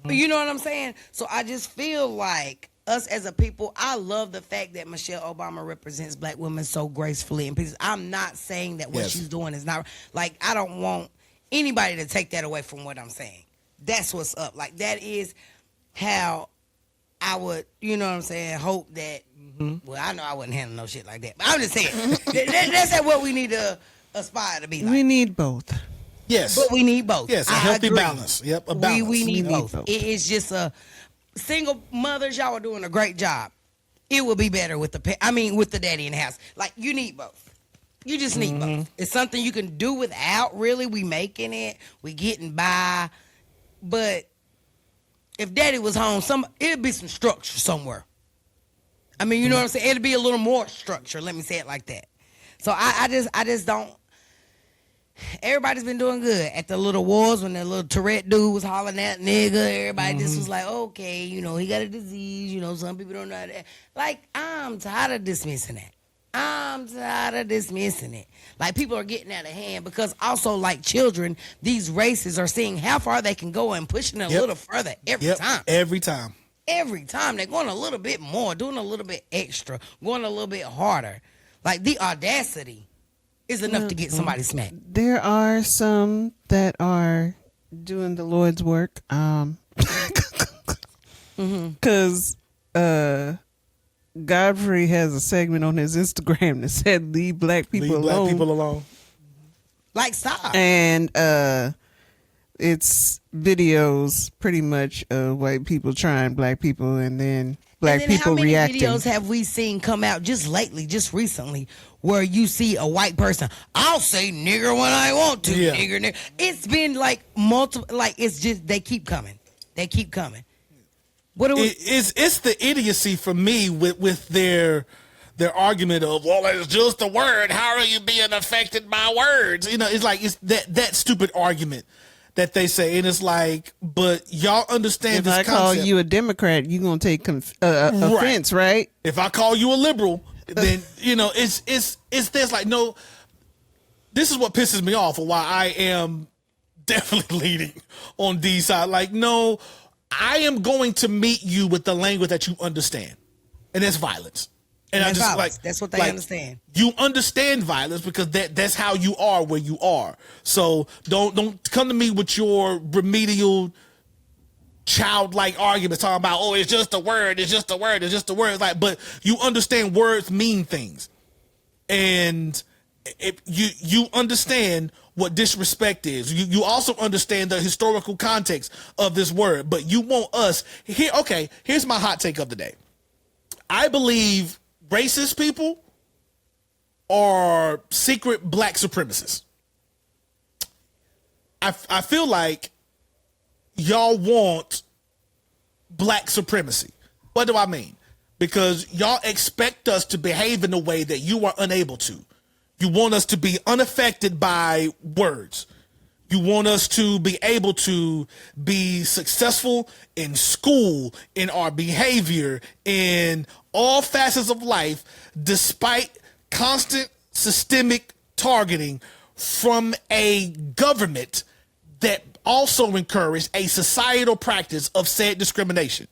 You know what I'm saying? So I just feel like us as a people, I love the fact that Michelle Obama represents black women so gracefully and peacefully. I'm not saying that what she's doing is not, like, I don't want anybody to take that away from what I'm saying. That's what's up. Like, that is how I would, you know what I'm saying, hope that, well, I know I wouldn't handle no shit like that, but I'm just saying, that's what we need to aspire to be like. We need both. Yes. But we need both. Yes, a healthy balance. Yep, a balance. We need both. It is just a single mothers, y'all are doing a great job. It will be better with the daddy in the house. Like, you need both. You just need both. It's something you can do without, really. We making it. We getting by. But if daddy was home, it'd be some structure somewhere. I mean, you know what I'm saying? It'd be a little more structure. Let me say it like that. So I just don't. Everybody's been doing good at the little wars when that little Tourette dude was hollering at nigga. Everybody just was like, okay, you know, he got a disease. You know, some people don't know that. Like, I'm tired of dismissing that. Like, people are getting out of hand because also, like children, these races are seeing how far they can go and pushing it a little further every time. Every time. Every time they're going a little bit more, doing a little bit extra, going a little bit harder. Like, the audacity is enough to get somebody smacked. There are some that are doing the Lord's work. Because Godfrey has a segment on his Instagram that said, leave black people alone. Like, stop. And it's videos pretty much of white people trying black people and then black people reacting. How many videos have we seen come out just lately, just recently, where you see a white person, I'll say nigger when I want to, nigger. It's been like multiple, like it's just, they keep coming. What it's the idiocy for me with their argument of, well, it's just a word. How are you being affected by words? You know, it's like, it's that stupid argument that they say, and it's like, but y'all understand this concept. If I call you a Democrat, you gonna take offense, right? If I call you a liberal, then you know it's this like, no. This is what pisses me off, or why I am definitely leaning on D's side. Like, no, I am going to meet you with the language that you understand, and that's violence. And that's I just violence. like That's what they understand. You understand violence because that's how you are where you are. So don't come to me with your remedial childlike arguments talking about, oh, it's just a word, it's just a word. It's like, but you understand words mean things, and if you understand what disrespect is. You also understand the historical context of this word, but you want us here. Okay, here's my hot take of the day. I believe racist people are secret black supremacists. I feel like y'all want black supremacy. What do I mean? Because y'all expect us to behave in a way that you are unable to. You want us to be unaffected by words. You want us to be able to be successful in school, in our behavior, in all facets of life, despite constant systemic targeting from a government that also encouraged a societal practice of said discrimination.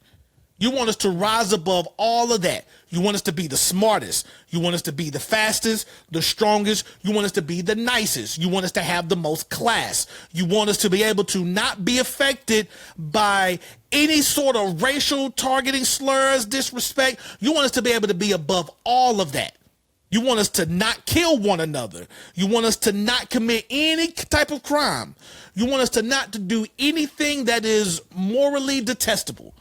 You want us to rise above all of that. You want us to be the smartest. You want us to be the fastest, the strongest. You want us to be the nicest. You want us to have the most class. You want us to be able to not be affected by any sort of racial targeting, slurs, disrespect. You want us to be able to be above all of that. You want us to not kill one another. You want us to not commit any type of crime. You want us to not to do anything that is morally detestable.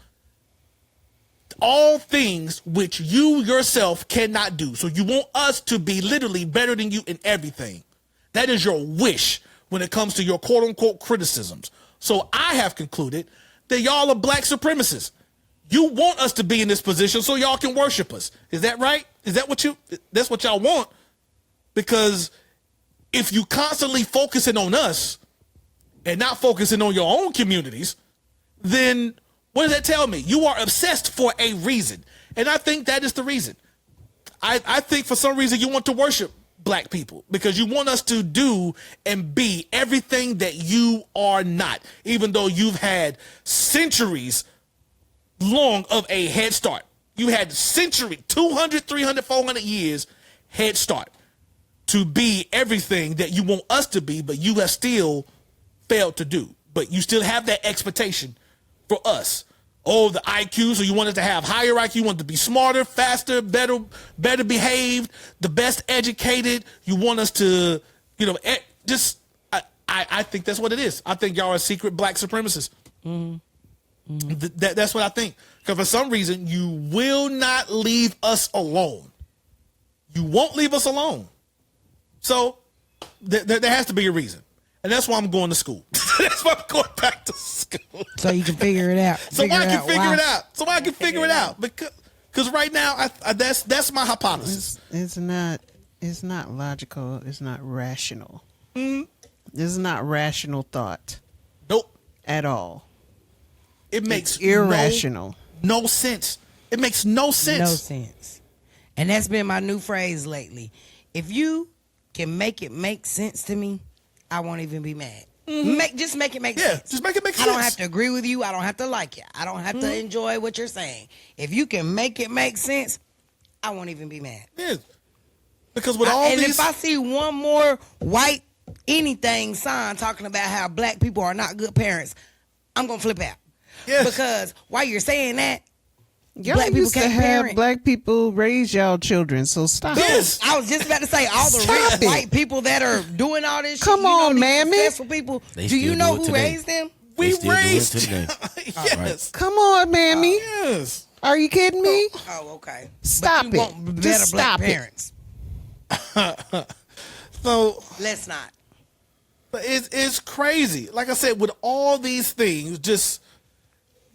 All things which you yourself cannot do. So you want us to be literally better than you in everything. That is your wish when it comes to your quote unquote criticisms. So I have concluded that y'all are black supremacists. You want us to be in this position so y'all can worship us. Is that right? Is that that's what y'all want? Because if you constantly focusing on us and not focusing on your own communities, then what does that tell me? You are obsessed for a reason. And I think that is the reason. I think for some reason you want to worship black people because you want us to do and be everything that you are not, even though you've had centuries long of a head start. You had 200, 300, 400 years head start to be everything that you want us to be, but you have still failed to do. But you still have that expectation for us. Oh, the IQ, so you want us to have higher IQ, you want to be smarter, faster, better behaved, the best educated. You want us to, I think that's what it is. I think y'all are secret black supremacists. That's what I think. Because for some reason, you will not leave us alone. You won't leave us alone. So there has to be a reason. And that's why I'm going to school. That's why I'm going back to school. So you can figure it out. So I can figure it out. So I can figure it out. Because right now, that's my hypothesis. It's not logical. It's not rational. This is not rational thought. Nope. At all. It makes irrational. No sense. It makes no sense. No sense. And that's been my new phrase lately. If you can make it make sense to me, I won't even be mad. Just make it make sense. Just make it make sense. I don't have to agree with you. I don't have to like you. I don't have to enjoy what you're saying. If you can make it make sense, I won't even be mad. Yeah. Because with all and these... if I see one more white anything sign talking about how black people are not good parents, I'm going to flip out. Yes. Because while you're saying that, y'all black people used to can't have parent. black people raise y'all children, so stop. Yes. I was just about to say, all the rich white people that are doing all this Come shit, on, these mammy. successful people, They do you still know do it who today. raised them? We still do it raised... today. Yes. Come on, mammy. Yes. Are you kidding me? Oh, okay. Stop but you it. Want better Just black stop it. parents. So... Let's not. But it's crazy. Like I said, with all these things, just,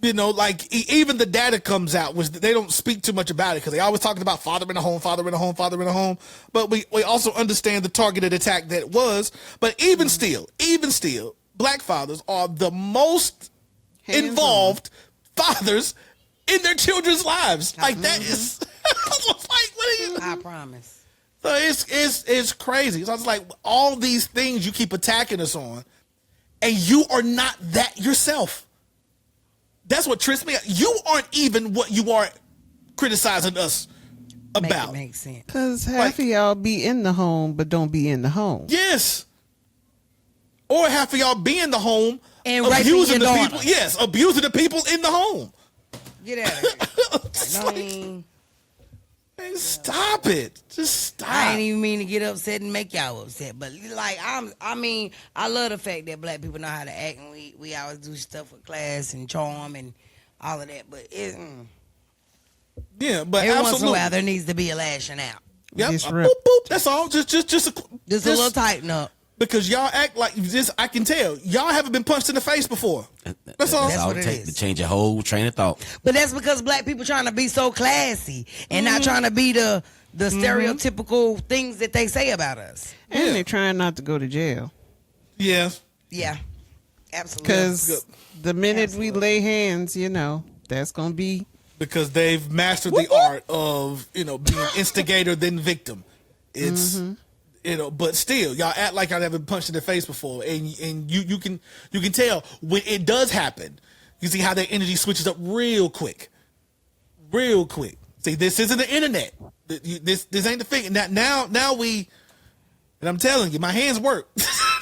you know, like even the data comes out, which they don't speak too much about it because they always talking about father in the home, father in the home, father in the home. But we also understand the targeted attack that it was. But even still, black fathers are the most involved fathers in their children's lives. Like that is, like, what are you? I promise. So it's crazy. So it's like all these things you keep attacking us on, and you are not that yourself. That's what trips me out. You aren't even what you are criticizing us about. Make it make sense. Because half of y'all be in the home, but don't be in the home. Yes. Or half of y'all be in the home And abusing raping the your people. daughter. Yes, abusing the people in the home. Get out of here. It's I like, mean, man, stop it. Just stop. I ain't even mean to get upset and make y'all upset, but like I love the fact that black people know how to act, and we always do stuff with class and charm and all of that. But Yeah, but every once in a absolutely. while there needs to be a lashing out, Yep. Disrupt. Boop, boop. That's all. Just just a little tighten up. because y'all act like this. I can tell y'all haven't been punched in the face before. That's all. That's all what it it takes is. to change your whole train of thought. But that's because black people trying to be so classy and not trying to be the stereotypical things that they say about us. And they're trying not to go to jail. Yeah. Yeah, absolutely. Because the minute we lay hands, you know, that's going to be... Because they've mastered the art of, you know, being instigator then victim. It's, you know, but still, y'all act like y'all never been punched in the face before, and you can tell when it does happen. You see how their energy switches up real quick. See, this isn't the internet. This ain't the thing. Now we, and I'm telling you, my hands work.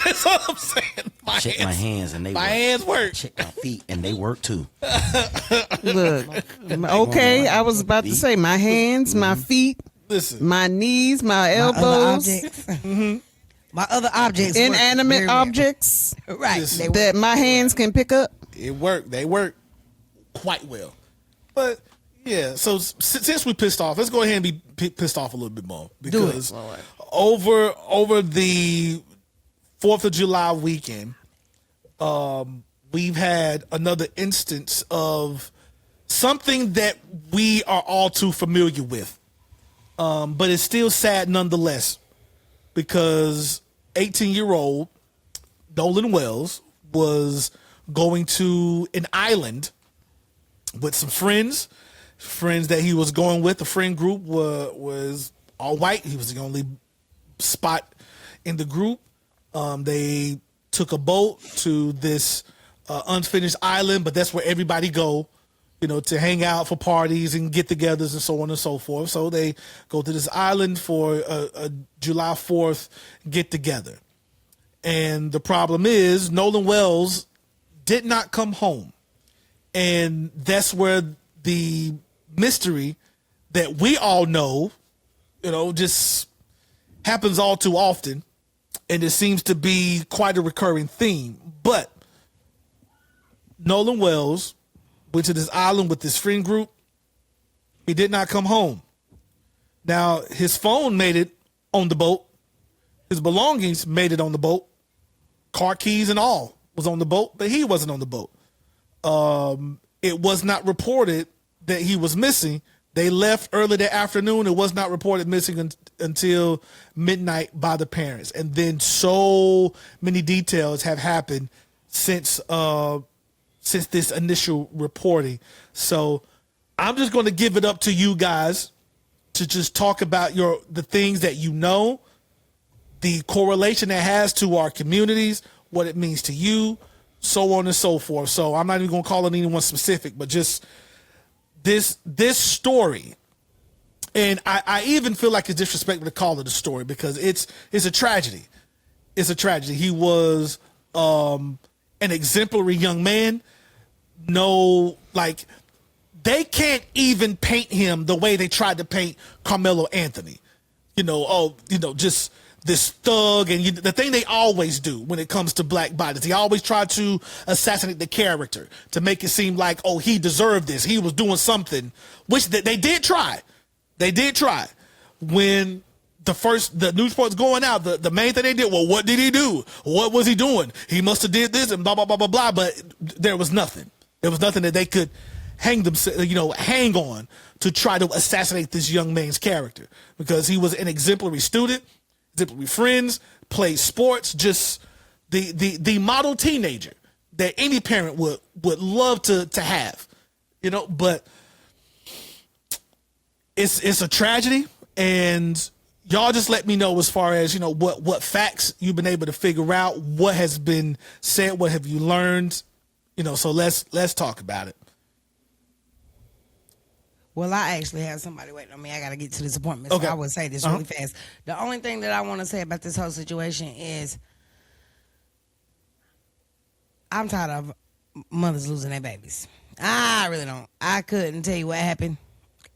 That's all I'm saying. Check my hands and they My work. hands work. Check my feet and they work too. Look, okay, I was about to say my hands, my feet, Listen, my knees, my other elbows, objects. My other objects. work inanimate very well. objects Right. Listen. They work. that my hands can pick up. it worked. They work quite well. But yeah, so since we pissed off, let's go ahead and be pissed off a little bit more because over the 4th of July weekend, we've had another instance of something that we are all too familiar with. But it's still sad nonetheless because 18-year-old Nolan Wells was going to an island with some friends that he was going with. The friend group was all white. He was the only spot in the group. They took a boat to this unfinished island, but that's where everybody go, you know, to hang out for parties and get-togethers and so on and so forth. So they go to this island for a July 4th get-together. And the problem is Nolan Wells did not come home. And that's where the mystery that we all know, you know, just happens all too often. And it seems to be quite a recurring theme. But Nolan Wells went to this island with this friend group. He did not come home. Now, his phone made it on the boat. His belongings made it on the boat. Car keys and all was on the boat, but he wasn't on the boat. It was not reported that he was missing. They left early that afternoon. It was not reported missing until midnight by the parents. And then so many details have happened since this initial reporting. So I'm just going to give it up to you guys to just talk about the things that you know, the correlation that has to our communities, what it means to you, so on and so forth. So I'm not even going to call it anyone specific, but just this story. And I even feel like it's disrespectful to call it a story because it's a tragedy. It's a tragedy. He was an exemplary young man. They can't even paint him the way they tried to paint Carmelo Anthony. Just this thug, and the thing they always do when it comes to black bodies, they always try to assassinate the character to make it seem like, oh, he deserved this. He was doing something, which they did try. They did try. When the news report's going out, the main thing they did, well, what did he do? What was he doing? He must have did this and blah, blah, blah, blah, blah. But there was nothing. There was nothing that they could hang on to try to assassinate this young man's character, because he was an exemplary student, exemplary friends, played sports, just the model teenager that any parent would love to have, but it's a tragedy. And y'all just let me know as far as, what facts you've been able to figure out, what has been said, what have you learned, so let's talk about it. Well, I actually have somebody waiting on me. I got to get to this appointment, so I will say this really fast. The only thing that I want to say about this whole situation is I'm tired of mothers losing their babies. I really don't. I couldn't tell you what happened.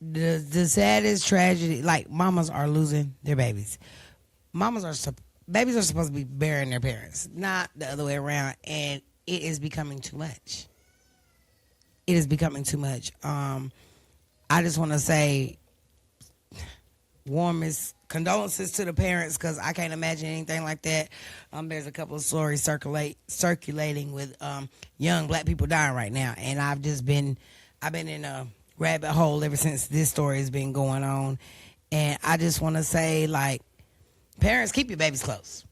The saddest tragedy, like mamas are losing their babies. Babies are supposed to be burying their parents, not the other way around. And it is becoming too much. It is becoming too much. I just want to say warmest condolences to the parents, because I can't imagine anything like that. There's a couple of stories circulating with young black people dying right now, and I've been in a rabbit hole ever since this story has been going on. And I just want to say, parents, keep your babies close.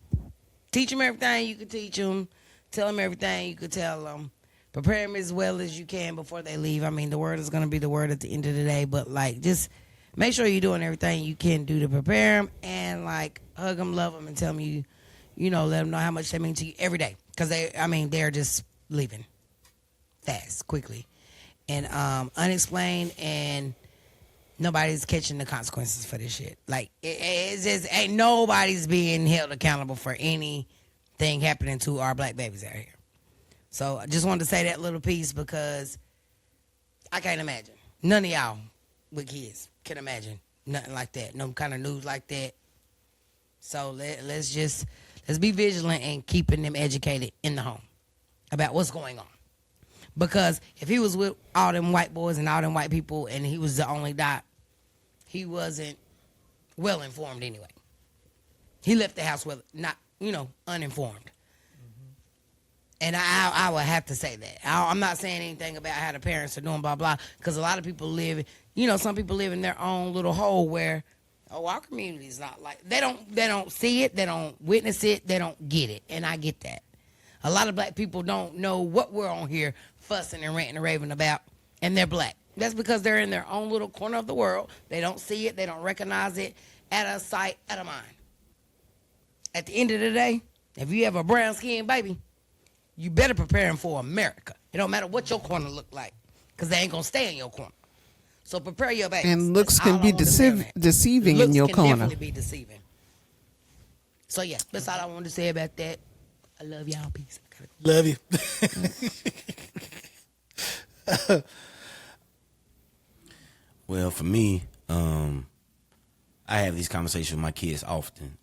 Teach them everything you can teach them. Tell them everything you could tell them. Prepare them as well as you can before they leave. I mean, the word is going to be the word at the end of the day, but just make sure you're doing everything you can do to prepare them, and hug them, love them, and tell them let them know how much they mean to you every day. Because they're just leaving fast, quickly, and unexplained, and nobody's catching the consequences for this shit. It's just ain't nobody's being held accountable for anything happening to our black babies out here. So I just wanted to say that little piece, because I can't imagine. None of y'all with kids can imagine nothing like that. No kind of news like that. So let's be vigilant and keeping them educated in the home about what's going on. Because if he was with all them white boys and all them white people and he was the only doc, he wasn't well informed anyway. He left the house uninformed. And I would have to say that. I'm not saying anything about how the parents are doing, blah, blah, because a lot of people live, some people live in their own little hole where, our community's not like, they don't see it, they don't witness it, they don't get it. And I get that. A lot of black people don't know what we're on here fussing and ranting and raving about, and they're black. That's because they're in their own little corner of the world. They don't see it, they don't recognize it, out of sight, out of mind. At the end of the day, if you have a brown skinned baby, you better prepare them for America. It don't matter what your corner look like, because they ain't going to stay in your corner. So prepare your babies. And looks can be deceiving in your corner. Looks can definitely be deceiving. So, yeah, that's all I wanted to say about that. I love y'all. Peace. Love you. Well, for me, I have these conversations with my kids often.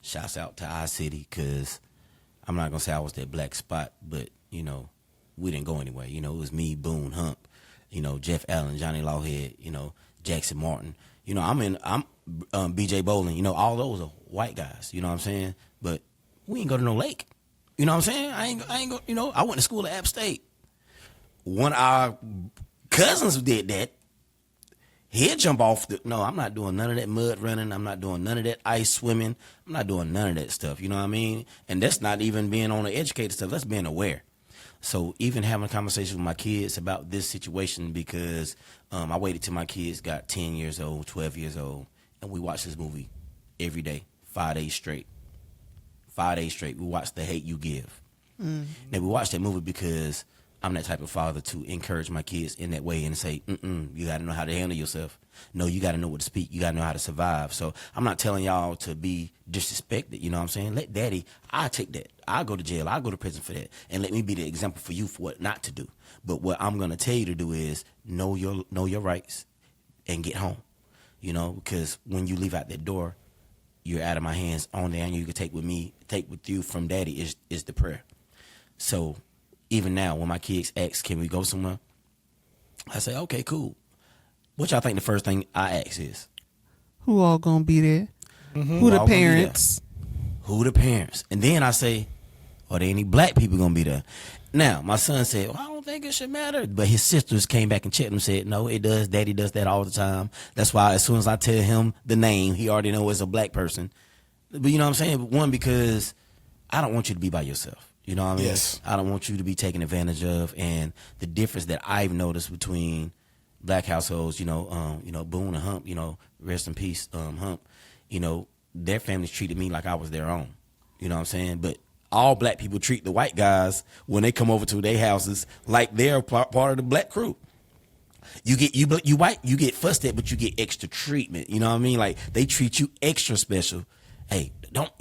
Shouts out to our city, because I'm not going to say I was that black spot, but, we didn't go anywhere. It was me, Boone, Hump, Jeff Allen, Johnny Lawhead, Jackson Martin, You know, I'm BJ Bowling. You know, all those are white guys. You know what I'm saying? But we ain't go to no lake. You know what I'm saying? I ain't go. You know, I went to school at App State. One of our cousins did that. He'd jump off. No, I'm not doing none of that mud running. I'm not doing none of that ice swimming. I'm not doing none of that stuff. You know what I mean? And that's not even being on the educated stuff. That's being aware. So even having a conversation with my kids about this situation, because I waited till my kids got 10 years old, 12 years old, and we watched this movie every day, 5 days straight. 5 days straight. We watched The Hate U Give. Mm-hmm. And we watched that movie because I'm that type of father to encourage my kids in that way and say, you got to know how to handle yourself. No, you got to know what to speak. You got to know how to survive. So I'm not telling y'all to be disrespected. You know what I'm saying? Let daddy, I take that. I'll go to jail. I'll go to prison for that. And let me be the example for you for what not to do. But what I'm going to tell you to do is know your rights and get home. You know, because when you leave out that door, you're out of my hands. Only thing you can take with you from daddy is the prayer. So even now, when my kids ask, can we go somewhere? I say, okay, cool. What y'all think the first thing I ask is? Who all gonna be there? Mm-hmm. Who the parents? Who the parents? And then I say, are there any black people gonna be there? Now, my son said, well, I don't think it should matter. But his sisters came back and checked him and said, no, it does. Daddy does that all the time. That's why as soon as I tell him the name, he already knows it's a black person. But you know what I'm saying? One, because I don't want you to be by yourself. You know what I mean? Yes. I don't want you to be taken advantage of. And the difference that I've noticed between black households, Boone and Hump, rest in peace, Hump, their families treated me like I was their own. You know what I'm saying? But all black people treat the white guys when they come over to their houses like they're part of the black crew. You white, you get fussed at, but you get extra treatment. You know what I mean? Like they treat you extra special. Hey, don't.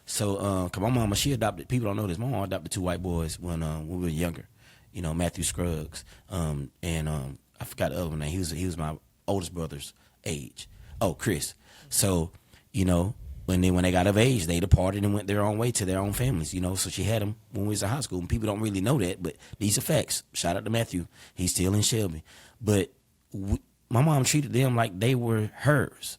So, cause my mama, people don't know this. My mom adopted 2 white boys when we were younger. Matthew Scruggs, and I forgot the other one name. He was my oldest brother's age. Oh, Chris. So, when they got of age, they departed and went their own way to their own families. So she had them when we was in high school, and people don't really know that, but these are facts. Shout out to Matthew. He's still in Shelby, but my mom treated them like they were hers,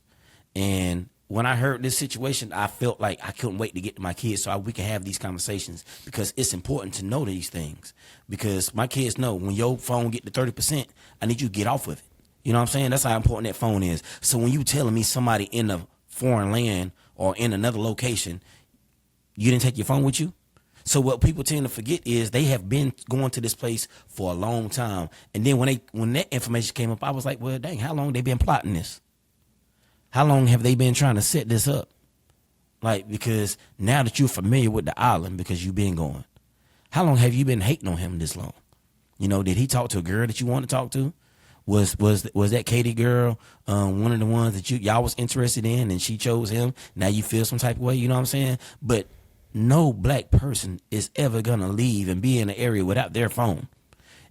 and when I heard this situation, I felt like I couldn't wait to get to my kids so we can have these conversations, because it's important to know these things. Because my kids know when your phone get to 30%, I need you to get off of it. You know what I'm saying? That's how important that phone is. So when you telling me somebody in a foreign land or in another location, you didn't take your phone with you? So what people tend to forget is they have been going to this place for a long time. And then when that information came up, I was like, well, dang, how long they been plotting this? How long have they been trying to set this up? Like, because now that you're familiar with the island, because you've been going, how long have you been hating on him this long? Did he talk to a girl that you want to talk to? Was that Katie girl one of the ones that y'all was interested in and she chose him? Now you feel some type of way, you know what I'm saying? But no black person is ever going to leave and be in an area without their phone.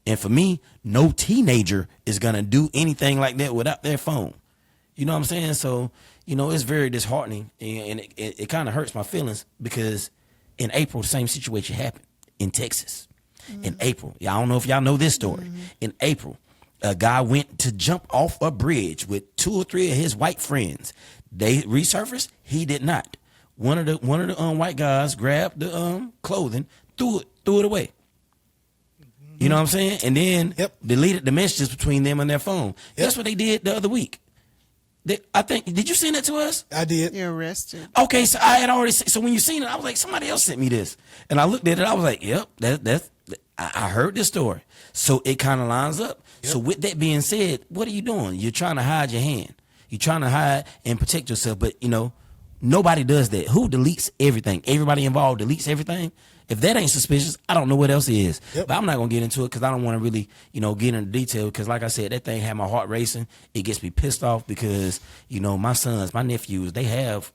And for me, no teenager is going to do anything like that without their phone. You know what I'm saying? So, it's very disheartening, and it kind of hurts my feelings, because in April, the same situation happened in Texas. Mm-hmm. In April, I don't know if y'all know this story. Mm-hmm. In April, a guy went to jump off a bridge with 2 or 3 of his white friends. They resurfaced. He did not. One of the white guys grabbed the clothing, threw it away. You know what I'm saying? And then deleted the messages between them and their phone. That's what they did the other week. I think, did you send it to us? I did. You're arrested. Okay, so I had already so when you seen it, I was like, somebody else sent me this. And I looked at it, I was like, yep, I heard this story. So it kind of lines up. Yep. So with that being said, what are you doing? You're trying to hide your hand. You're trying to hide and protect yourself, but nobody does that. Who deletes everything? Everybody involved deletes everything. If that ain't suspicious, I don't know what else is. Yep. But I'm not going to get into it because I don't want to really, get into detail, because like I said, that thing had my heart racing. It gets me pissed off because, my sons, my nephews, they have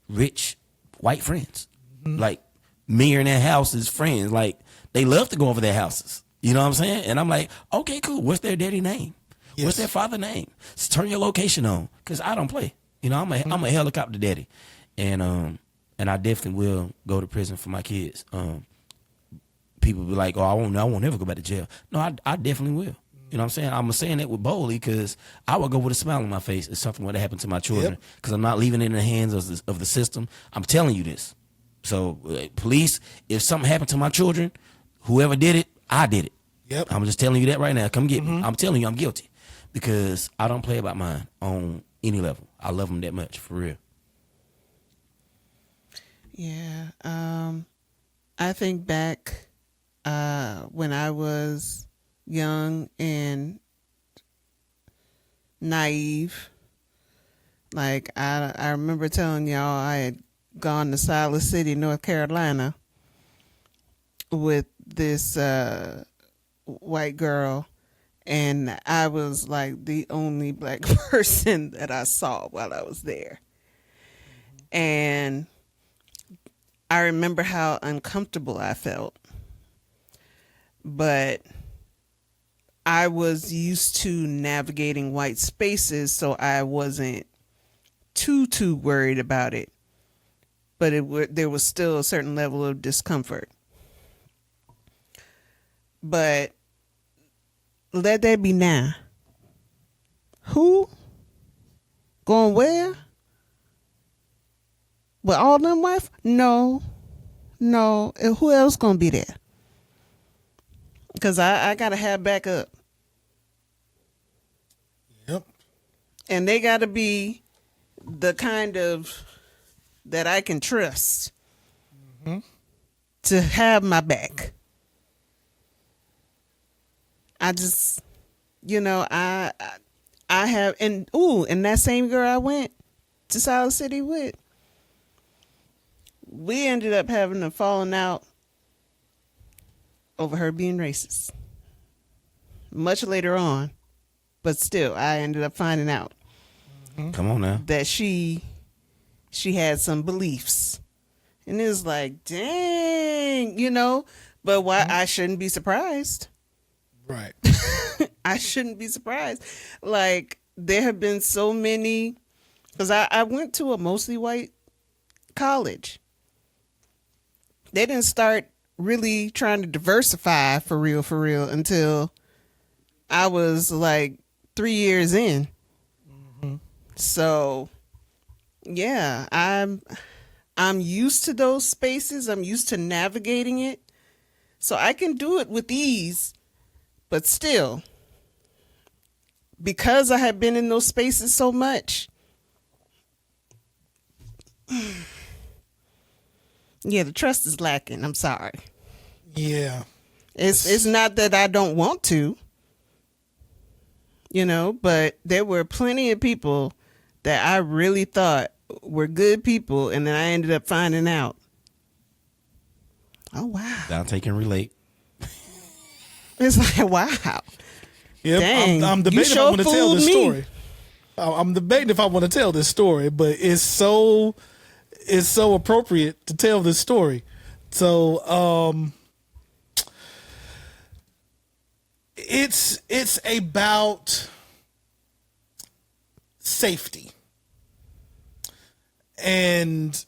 rich white friends. Mm-hmm. Like me and their houses friends. Like they love to go over their houses. You know what I'm saying? And I'm like, okay, cool. What's their daddy name? Yes. What's their father name? So turn your location on, because I don't play. I'm a helicopter daddy. And I definitely will go to prison for my kids. People be like, oh, I won't ever go back to jail. No, I definitely will. You know what I'm saying? I'm saying that with boldly because I would go with a smile on my face if something would happen to my children because I'm not leaving it in the hands of the system. I'm telling you this. So, police, if something happened to my children, whoever did it, I did it. Yep. I'm just telling you that right now. Come get me. I'm telling you I'm guilty because I don't play about mine on any level. I love them that much, for real. Yeah. I think back when I was young and naive. Like I remember telling y'all I had gone to Silas City, North Carolina with this white girl, and I was like the only black person that I saw while I was there. And I remember how uncomfortable I felt. But I was used to navigating white spaces, so I wasn't too worried about it. But there was still a certain level of discomfort. But let that be now. Who? Going where? With all them wife? No. And who else gonna be there? Because I gotta have backup. Yep. And they gotta be the kind of that I can trust to have my back. I just, I have, and that same girl I went to Silas City with, we ended up having a falling out over her being racist. Much later on, but still, I ended up finding out. Come on now. That she had some beliefs. And it was like, dang, but why I shouldn't be surprised. Right. I shouldn't be surprised. Like, there have been so many, because I went to a mostly white college. They didn't start really trying to diversify for real until I was like 3 years in. So, yeah, I'm used to those spaces. I'm used to navigating it. So I can do it with ease. But still, because I have been in those spaces so much, yeah, the trust is lacking. I'm sorry. Yeah. It's not that I don't want to, but there were plenty of people that I really thought were good people, and then I ended up finding out. Oh, wow. Donte can relate. It's like, wow. Yep. Dang, I'm debating if I want to tell this story. I'm debating if I want to tell this story, but it's so appropriate to tell this story. So, it's about safety and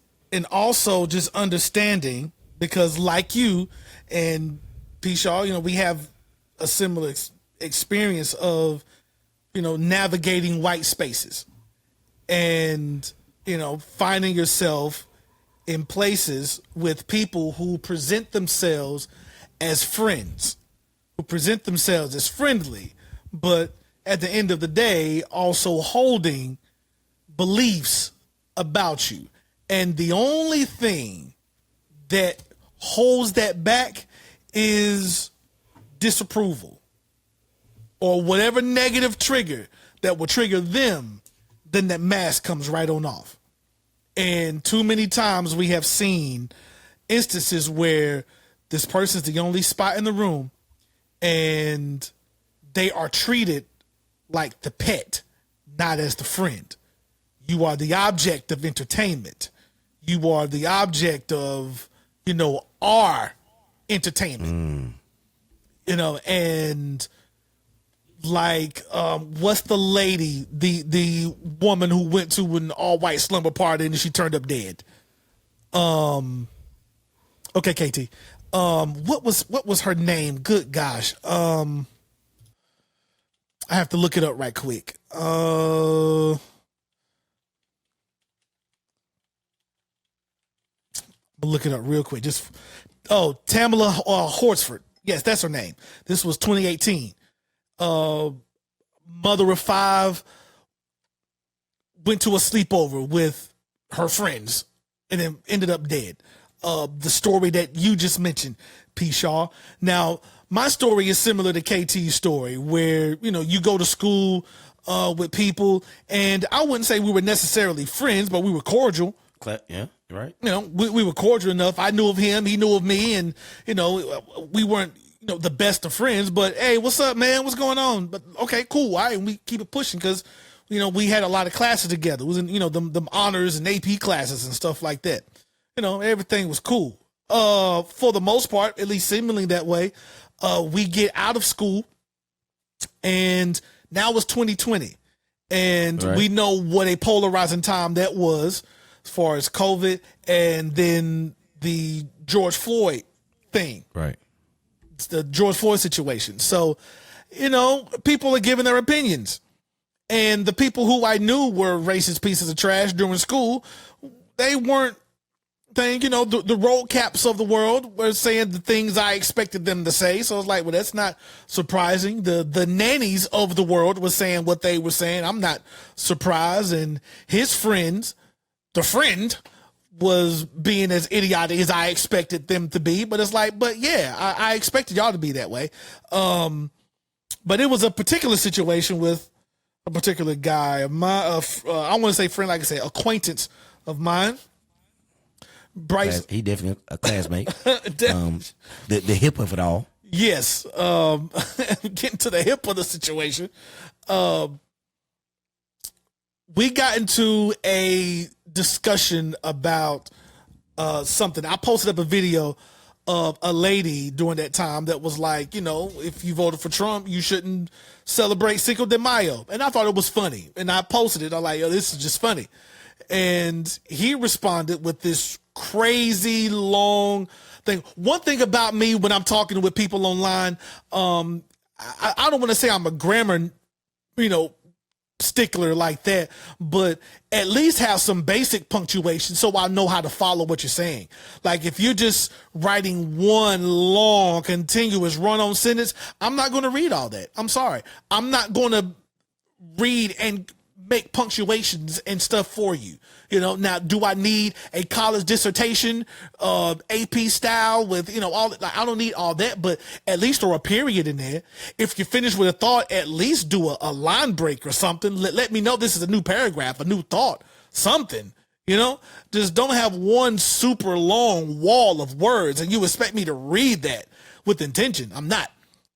also just understanding, because like you and P. Shaw, we have a similar experience of, navigating white spaces and, finding yourself in places with people who present themselves as friends, who present themselves as friendly, but at the end of the day, also holding beliefs about you. And the only thing that holds that back is disapproval or whatever negative trigger that will trigger them. Then that mask comes right on off. And too many times we have seen instances where this person's the only spot in the room and they are treated like the pet, not as the friend. You are the object of entertainment. You are the object of, our entertainment. And like, what's the lady, the woman who went to an all white slumber party and she turned up dead? Okay, KT. What was her name? Good gosh. I have to look it up right quick. I'll look it up real quick. Tamala Horsford. Yes, that's her name. This was 2018. Mother of 5 went to a sleepover with her friends and then ended up dead. The story that you just mentioned, P. Shaw. Now, my story is similar to KT's story, where, you go to school with people, and I wouldn't say we were necessarily friends, but we were cordial. Yeah, right. We were cordial enough. I knew of him, he knew of me, and we weren't the best of friends. But hey, what's up, man? What's going on? But okay, cool. All right, and we keep it pushing because we had a lot of classes together. It was in them honors and AP classes and stuff like that. Everything was cool. For the most part, at least seemingly that way. We get out of school, and now it's 2020, and we know what a polarizing time that was. As far as COVID and then the George Floyd thing. Right. It's the George Floyd situation. So, people are giving their opinions. And the people who I knew were racist pieces of trash during school, they weren't saying, the road caps of the world were saying the things I expected them to say. So I was like, well, that's not surprising. The nannies of the world were saying what they were saying. I'm not surprised. And his friends, the friend, was being as idiotic as I expected them to be. But it's like, I expected y'all to be that way. But it was a particular situation with a particular guy of my, I want to say friend, like I said, acquaintance of mine. Bryce. He definitely a classmate. The hip of it all. Yes. Getting to the hip of the situation. We got into a discussion about something. I posted up a video of a lady during that time that was like, if you voted for Trump, you shouldn't celebrate Cinco de Mayo. And I thought it was funny. And I posted it. I'm like, this is just funny. And he responded with this crazy long thing. One thing about me when I'm talking with people online, I don't want to say I'm a grammar, stickler like that, but at least have some basic punctuation so I know how to follow what you're saying. Like if you're just writing one long continuous run-on sentence, I'm not going to read all that. I'm sorry. I'm not going to read and make punctuations and stuff for you. Now, do I need a college dissertation, AP style with, all that? Like, I don't need all that, but at least throw a period in there. If you finish with a thought, at least do a line break or something. Let me know this is a new paragraph, a new thought, something, just don't have one super long wall of words and you expect me to read that with intention. I'm not.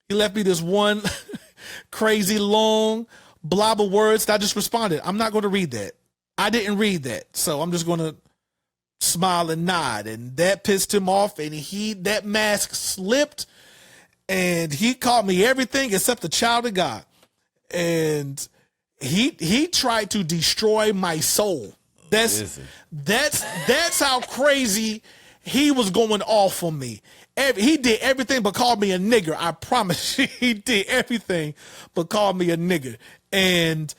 He left me this one crazy long blob of words that I just responded. I'm not going to read that. I didn't read that. So I'm just going to smile and nod. And that pissed him off. And that mask slipped and he called me everything except a child of God. And he tried to destroy my soul. That's how crazy he was going off on me. He did everything but call me a nigger. I promise you, he did everything but call me a nigger. And,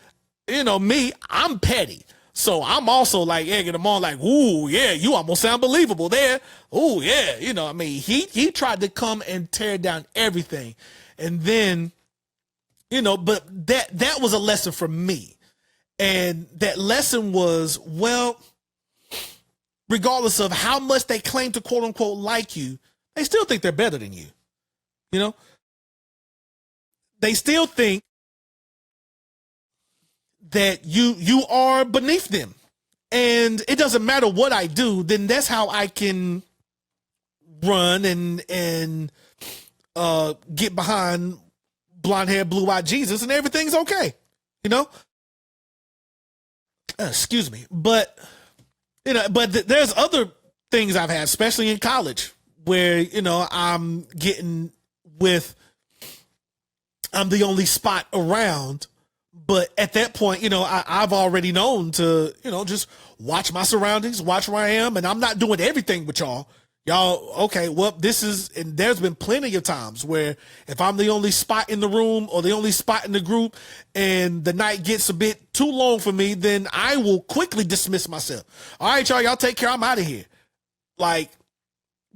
me, I'm petty. So I'm also like egging him on like, ooh, yeah, you almost sound believable there. Ooh, yeah. He tried to come and tear down everything. And then, but that was a lesson for me. And that lesson was, well, regardless of how much they claim to quote unquote like you, they still think they're better than you. They still think that you are beneath them. And it doesn't matter what I do, then that's how I can run and get behind blonde hair, blue eyed Jesus and everything's okay. Excuse me. But there's other things I've had, especially in college, where, I'm getting with, I'm the only spot around. But at that point, I've already known to, just watch my surroundings, watch where I am. And I'm not doing everything with y'all. Y'all, okay, well, and there's been plenty of times where if I'm the only spot in the room or the only spot in the group and the night gets a bit too long for me, then I will quickly dismiss myself. All right, y'all take care. I'm out of here. Like,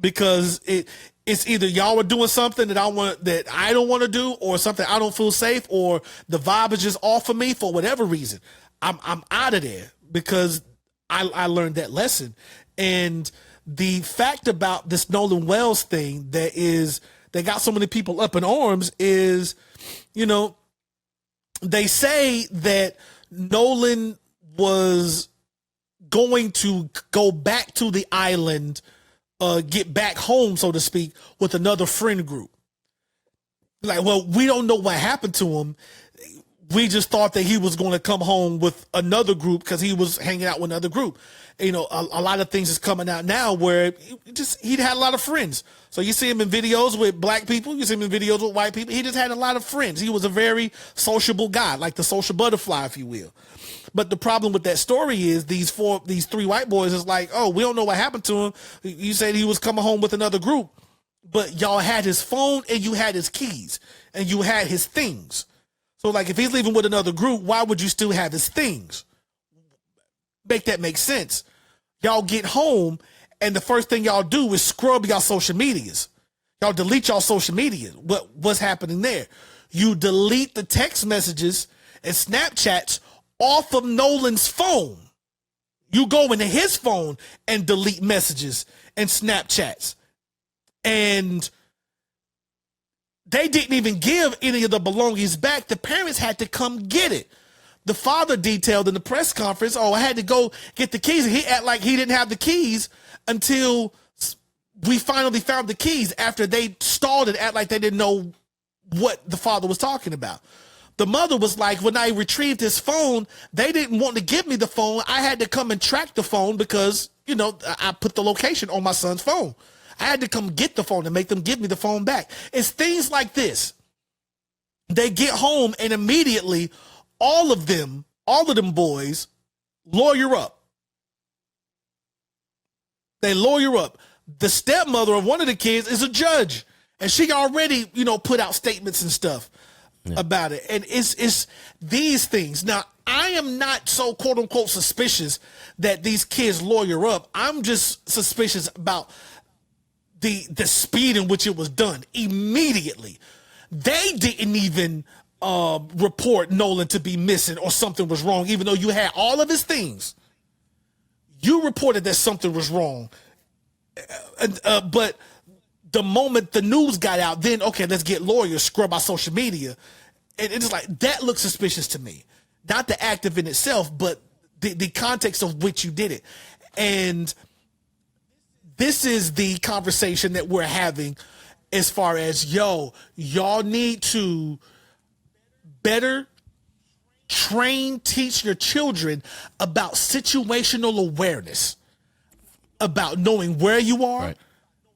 because it's either y'all are doing something that I don't want to do, or something I don't feel safe, or the vibe is just off for me for whatever reason. I'm out of there because I learned that lesson. And the fact about this Nolan Wells thing that got so many people up in arms is, they say that Nolan was going to go back to the island, get back home, so to speak, with another friend group. Like, well, we don't know what happened to him. We just thought that he was going to come home with another group because he was hanging out with another group. A lot of things is coming out now where he'd had a lot of friends. So you see him in videos with black people, you see him in videos with white people. He just had a lot of friends. He was a very sociable guy, like the social butterfly, if you will. But the problem with that story is these three white boys is like, oh, we don't know what happened to him. You said he was coming home with another group, but y'all had his phone and you had his keys and you had his things. So, like, if he's leaving with another group, why would you still have his things? Make that make sense. Y'all get home, and the first thing y'all do is scrub y'all social medias. Y'all delete y'all social media. What's happening there? You delete the text messages and Snapchats off of Nolan's phone. You go into his phone and delete messages and Snapchats. And they didn't even give any of the belongings back. The parents had to come get it. The father detailed in the press conference, I had to go get the keys. He act like he didn't have the keys until we finally found the keys after they stalled and act like they didn't know what the father was talking about. The mother was like, when I retrieved his phone, they didn't want to give me the phone. I had to come and track the phone because, I put the location on my son's phone. I had to come get the phone and make them give me the phone back. It's things like this. They get home and immediately all of them boys lawyer up. They lawyer up. The stepmother of one of the kids is a judge, and she already, put out statements and stuff about it. And it's these things. Now, I am not so quote unquote suspicious that these kids lawyer up. I'm just suspicious about the speed in which it was done. Immediately, they didn't even report Nolan to be missing or something was wrong, even though you had all of his things. You reported that something was wrong, but the moment the news got out, then okay, let's get lawyers, scrub our social media, and it's like that looks suspicious to me. Not the act of in itself, but the context of which you did it. And this is the conversation that we're having as far as, y'all need to better teach your children about situational awareness, about knowing where you are, right,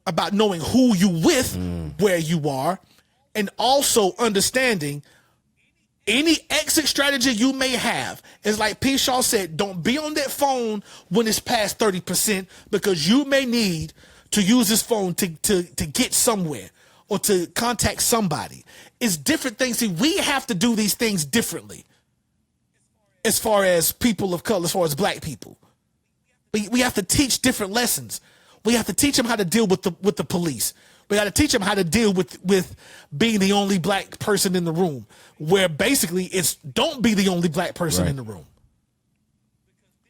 about knowing who you with, where you are, and also understanding any exit strategy you may have. Is like P. Shaw said, don't be on that phone when it's past 30% because you may need to use this phone to get somewhere or to contact somebody. It's different things. See, we have to do these things differently as far as people of color, as far as black people. We have to teach different lessons. We have to teach them how to deal with the police. We got to teach them how to deal with being the only black person in the room, where basically it's don't be the only black person in the room.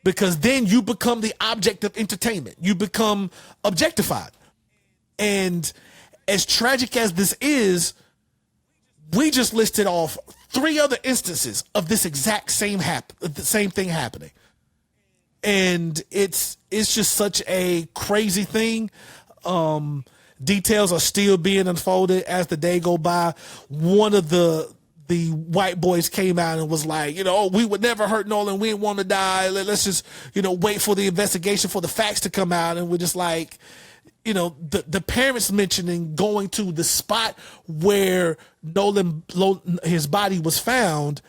Because then you become the object of entertainment. You become objectified. And as tragic as this is, we just listed off 3 other instances of this exact same thing happening. And it's just such a crazy thing. Details are still being unfolded as the day go by. One of the white boys came out and was like, we would never hurt Nolan. We didn't want to die. Let's just, wait for the investigation, for the facts to come out. And we're just like, the parents mentioning going to the spot where Nolan, his body was found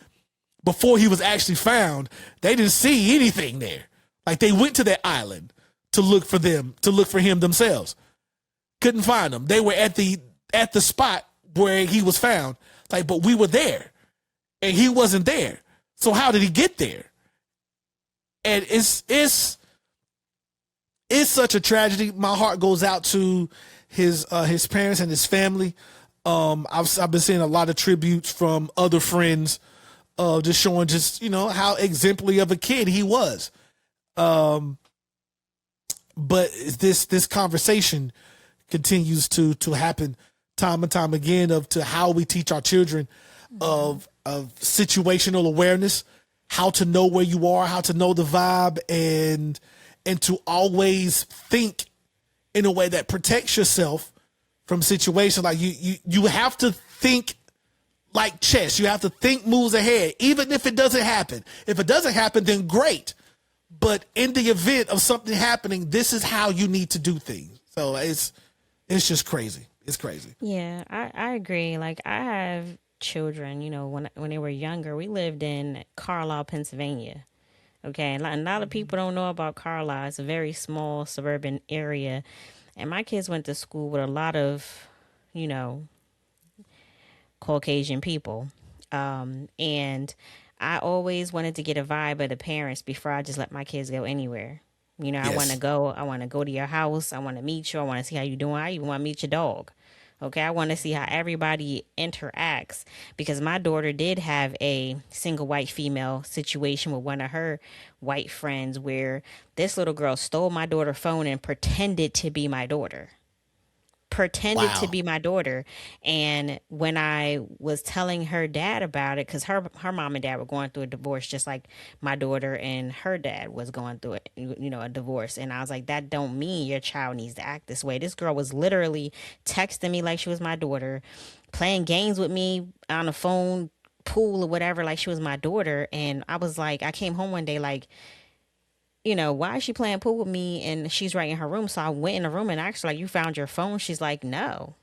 before he was actually found. They didn't see anything there. Like they went to that island to look for him themselves. couldn't find him. They were at the spot where he was found. Like, but we were there, and he wasn't there. So how did he get there? And it's such a tragedy. My heart goes out to his parents and his family. I've been seeing a lot of tributes from other friends, just showing how exemplary of a kid he was. But this conversation continues to happen time and time again to how we teach our children of situational awareness, how to know where you are, how to know the vibe, and to always think in a way that protects yourself from situations. Like you have to think like chess. You have to think moves ahead, even if it doesn't happen. If it doesn't happen, then great. But in the event of something happening, this is how you need to do things. So it's just crazy. It's crazy. Yeah, I agree. Like, I have children, when they were younger, we lived in Carlisle, Pennsylvania. Okay, and a lot of people don't know about Carlisle. It's a very small suburban area. And my kids went to school with a lot of, Caucasian people. And I always wanted to get a vibe of the parents before I just let my kids go anywhere. Yes. I want to go to your house. I want to meet you. I want to see how you're doing. I even want to meet your dog. Okay, I want to see how everybody interacts, because my daughter did have a single white female situation with one of her white friends where this little girl stole my daughter's phone and pretended to be my daughter. To be my daughter. And when I was telling her dad about it, because her mom and dad were going through a divorce, just like my daughter and her dad was going through it, a divorce. And I was like, that don't mean your child needs to act this way. This girl was literally texting me like she was my daughter, playing games with me on the phone, pool or whatever, like she was my daughter. And I was like, I came home one day like, why is she playing pool with me? And she's right in her room. So I went in the room and asked her, like, you found your phone? She's like, no.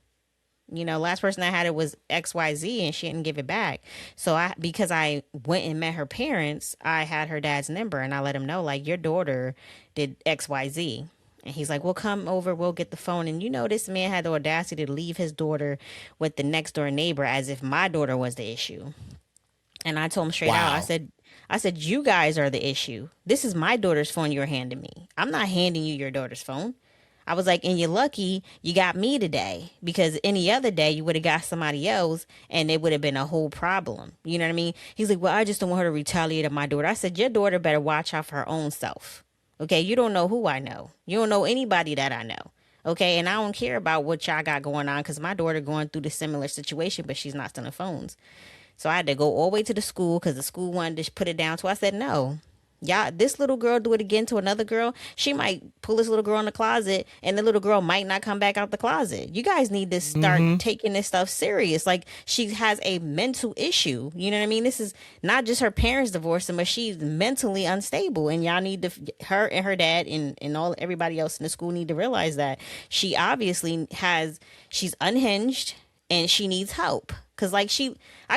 Last person I had it was XYZ, and she didn't give it back. So because I went and met her parents, I had her dad's number, and I let him know, like, your daughter did XYZ. And he's like, well, come over, we'll get the phone. And this man had the audacity to leave his daughter with the next door neighbor as if my daughter was the issue. And I told him straight out, I said, you guys are the issue. This is my daughter's phone you're handing me. I'm not handing you your daughter's phone. I was like, and you're lucky you got me today, because any other day you would have got somebody else and it would have been a whole problem. You know what I mean? He's like, well, I just don't want her to retaliate on my daughter. I said, your daughter better watch out for her own self. Okay, you don't know who I know. You don't know anybody that I know. Okay, and I don't care about what y'all got going on, because my daughter going through the similar situation, but she's not stealing phones. So I had to go all the way to the school because the school wanted to put it down. So I said, no, y'all, this little girl do it again to another girl. She might pull this little girl in the closet, and the little girl might not come back out the closet. You guys need to start taking this stuff serious. Like, she has a mental issue. You know what I mean? This is not just her parents divorcing, but she's mentally unstable. And y'all need to, her and her dad and everybody else in the school need to realize that she obviously she's unhinged and she needs help. Cause I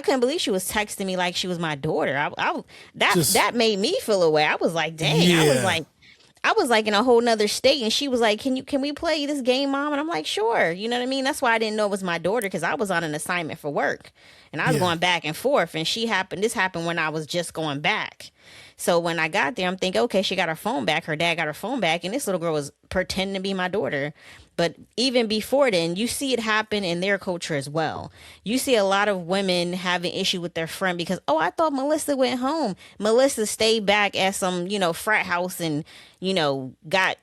couldn't believe she was texting me like she was my daughter. That made me feel away. I was like, dang. Yeah. I was like in a whole nother state, and she was like, can we play this game, Mom? And I'm like, sure. You know what I mean? That's why I didn't know it was my daughter, because I was on an assignment for work, and I was going back and forth. And this happened when I was just going back. So when I got there, I'm thinking, okay, she got her phone back. Her dad got her phone back, and this little girl was pretending to be my daughter. But even before then, you see it happen in their culture as well. You see a lot of women having issue with their friend because, oh, I thought Melissa went home. Melissa stayed back at some, frat house and, got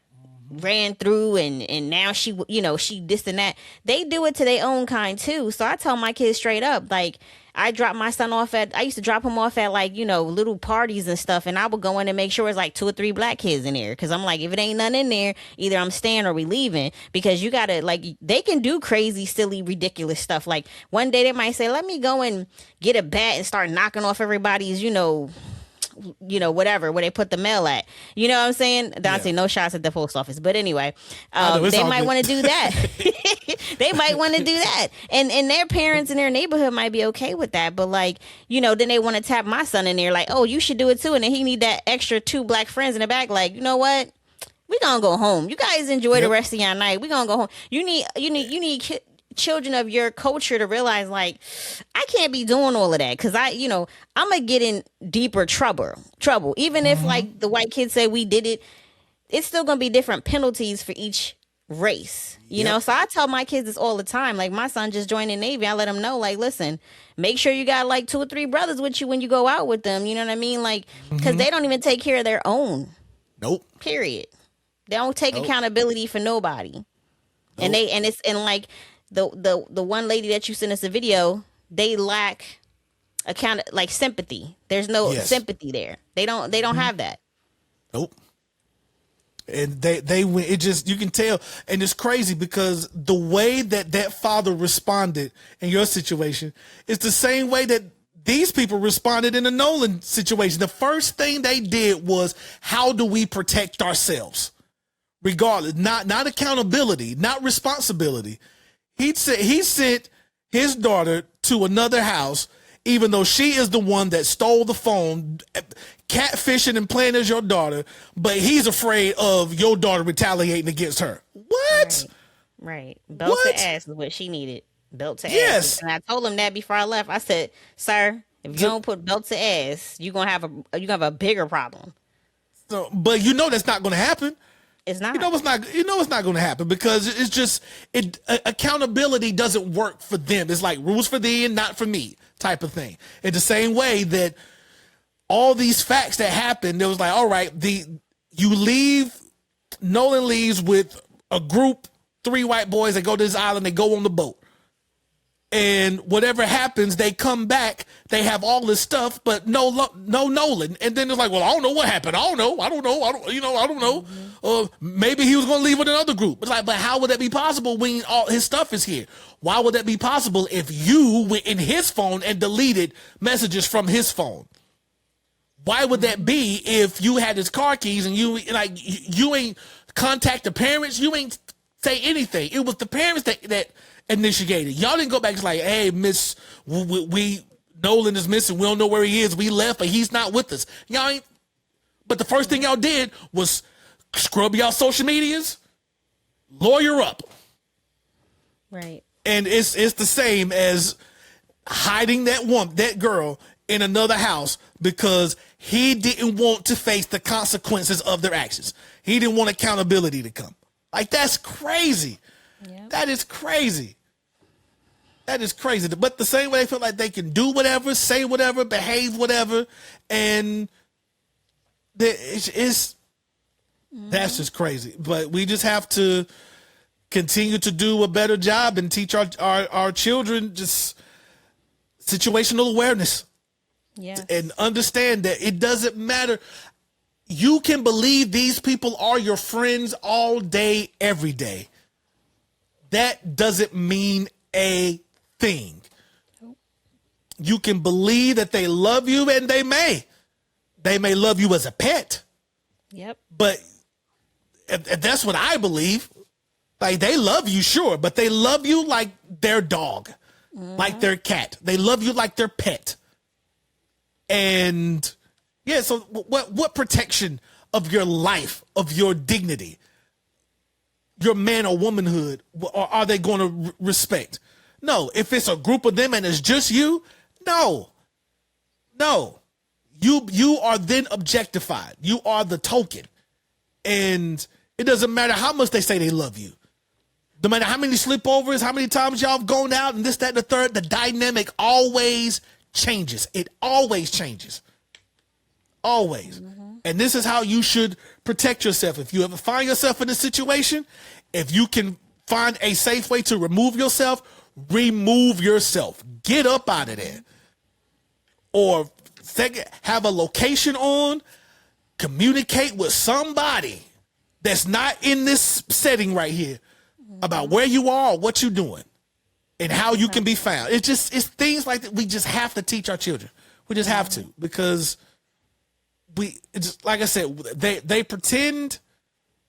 ran through and now she this and that. They do it to their own kind too. So I tell my kids straight up, like, I used to drop him off at little parties and stuff, and I would go in and make sure it's like 2 or 3 black kids in there, because I'm like, if it ain't none in there, either I'm staying or we leaving, because you gotta, they can do crazy, silly, ridiculous stuff. Like, one day they might say, let me go and get a bat and start knocking off everybody's whatever, where they put the mail at. You know what I'm saying? Donte, no shots at the post office. But anyway, they might want to do that. They might want to do that. And their parents in their neighborhood might be okay with that. But then they want to tap my son in there like, oh, you should do it too. And then he need that extra 2 black friends in the back. Like, you know what? We gonna go home. You guys enjoy the rest of your night. We gonna go home. You need children of your culture to realize, like, I can't be doing all of that because I'm gonna get in deeper trouble. Even if like the white kids say we did it, it's still gonna be different penalties for each race. You know, so I tell my kids this all the time. Like, my son just joined the Navy. I let him know, like, listen, make sure you got like 2 or 3 brothers with you when you go out with them. You know what I mean? Like, because they don't even take care of their own. Nope. Period. They don't take accountability for nobody. Nope. And like the one lady that you sent us a video, they lack sympathy. There's no sympathy there. They don't have that. Nope. And they went, it just, you can tell, and it's crazy because the way that father responded in your situation is the same way that these people responded in the Nolan situation. The first thing they did was, how do we protect ourselves? Regardless, not accountability, not responsibility. He sent his daughter to another house, even though she is the one that stole the phone, catfishing and playing as your daughter, but he's afraid of your daughter retaliating against her. What? Right. Belt to ass is what she needed. Belt to ass. And I told him that before I left. I said, sir, if you don't put belt to ass, you're gonna have a bigger problem. So, but that's not gonna happen. It's not. It's not going to happen because it's just accountability doesn't work for them. It's like rules for thee and not for me type of thing. In the same way that all these facts that happened, it was like, all right, Nolan leaves with a group, 3 white boys that go to this island, they go on the boat. And whatever happens, they come back, they have all this stuff, but no Nolan. And then it's like, well, I don't know what happened. I don't know. Maybe he was going to leave with another group. It's like, but how would that be possible when all his stuff is here? Why would that be possible if you went in his phone and deleted messages from his phone? Why would that be if you had his car keys and you ain't contact the parents? You ain't say anything. It was the parents that initiated. Y'all didn't go back and like, hey, miss, Nolan is missing. We don't know where he is. We left, but he's not with us. Y'all ain't. But the first thing y'all did was scrub y'all social medias, lawyer up. Right. And it's the same as hiding that girl in another house because he didn't want to face the consequences of their actions. He didn't want accountability to come. Like, that's crazy. Yep. That is crazy. But the same way they feel like they can do whatever, say whatever, behave whatever, and that's just crazy. But we just have to continue to do a better job and teach our children just situational awareness. Yes. And understand that it doesn't matter. You can believe these people are your friends all day, every day. That doesn't mean a thing. You can believe that they love you, and they may love you as a pet. Yep. But if that's what I believe. Like, they love you, sure, but they love you like their dog, like their cat. They love you like their pet. And yeah, so what protection of your life, of your dignity, your man or womanhood, are they going to respect? No. If it's a group of them and it's just you, no. You are then objectified. You are the token. And it doesn't matter how much they say they love you. No matter how many sleepovers, how many times y'all have gone out and this, that, and the third, the dynamic always changes. It always changes. Always. And this is how you should protect yourself. If you ever find yourself in a situation, if you can find a safe way to remove yourself, remove yourself. Get up out of there. Or have a location on, communicate with somebody that's not in this setting right here about where you are, what you're doing, and how you can be found. It's things like that we just have to teach our children. We just have to, because like I said, they pretend,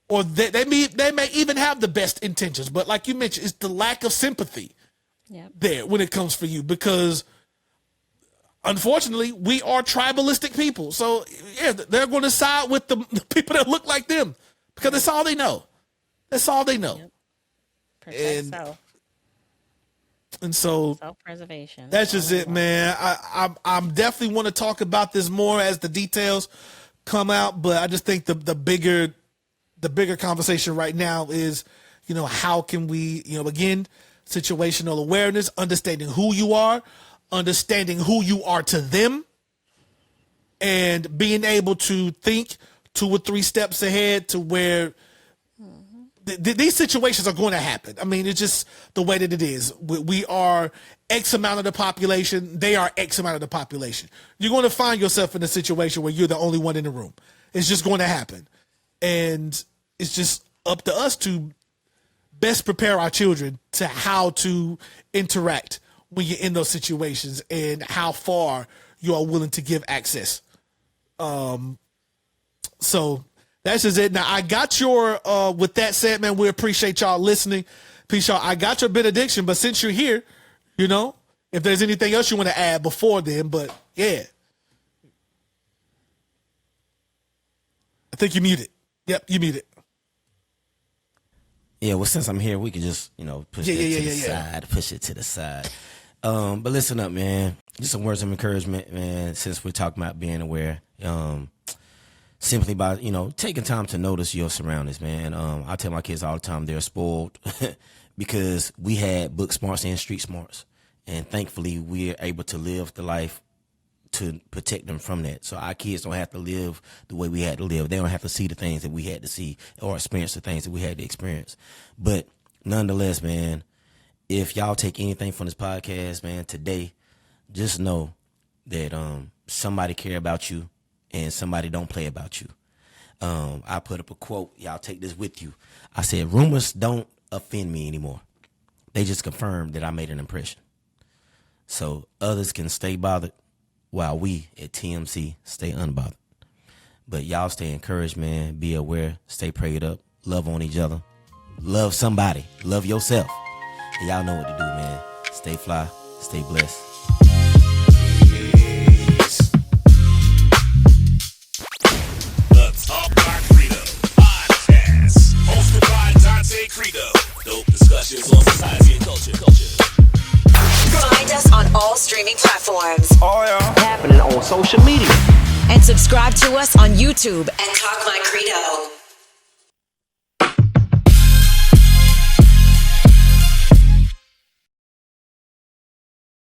or they may even have the best intentions, but like you mentioned, it's the lack of sympathy there when it comes for you, because unfortunately we are tribalistic people. So yeah, they're going to side with the people that look like them, because that's all they know. That's all they know. Yep. Protect self. And so self-preservation. That's just it, man. I'm definitely want to talk about this more as the details come out, but I just think the bigger conversation right now is, how can we, again, situational awareness, understanding who you are to them, and being able to think 2 or 3 steps ahead to where these situations are going to happen. I mean, it's just the way that it is. We are X amount of the population. They are X amount of the population. You're going to find yourself in a situation where you're the only one in the room. It's just going to happen. And it's just up to us to best prepare our children to how to interact when you're in those situations and how far you are willing to give access. So that's just it. Now, I got your, with that said, man, we appreciate y'all listening. Peace, y'all. I got your benediction, but since you're here, if there's anything else you want to add before then, but yeah. I think you muted. Yep, you muted. Yeah, well, since I'm here, we can just, push it to the side. But listen up, man. Just some words of encouragement, man, since we're talking about being aware. Simply by, taking time to notice your surroundings, man. I tell my kids all the time they're spoiled because we had book smarts and street smarts. And thankfully, we're able to live the life to protect them from that. So our kids don't have to live the way we had to live. They don't have to see the things that we had to see or experience the things that we had to experience. But nonetheless, man, if y'all take anything from this podcast, man, today, just know that somebody care about you and somebody don't play about you. I put up a quote. Y'all take this with you. I said, rumors don't offend me anymore. They just confirm that I made an impression. So others can stay bothered while we at TMC stay unbothered. But y'all stay encouraged, man. Be aware. Stay prayed up. Love on each other. Love somebody. Love yourself. And y'all know what to do, man. Stay fly. Stay blessed. Credo. Dope discussions on society and culture. Find us on all streaming platforms. Oh, yeah. Happening on social media. And subscribe to us on YouTube and Talk My Credo.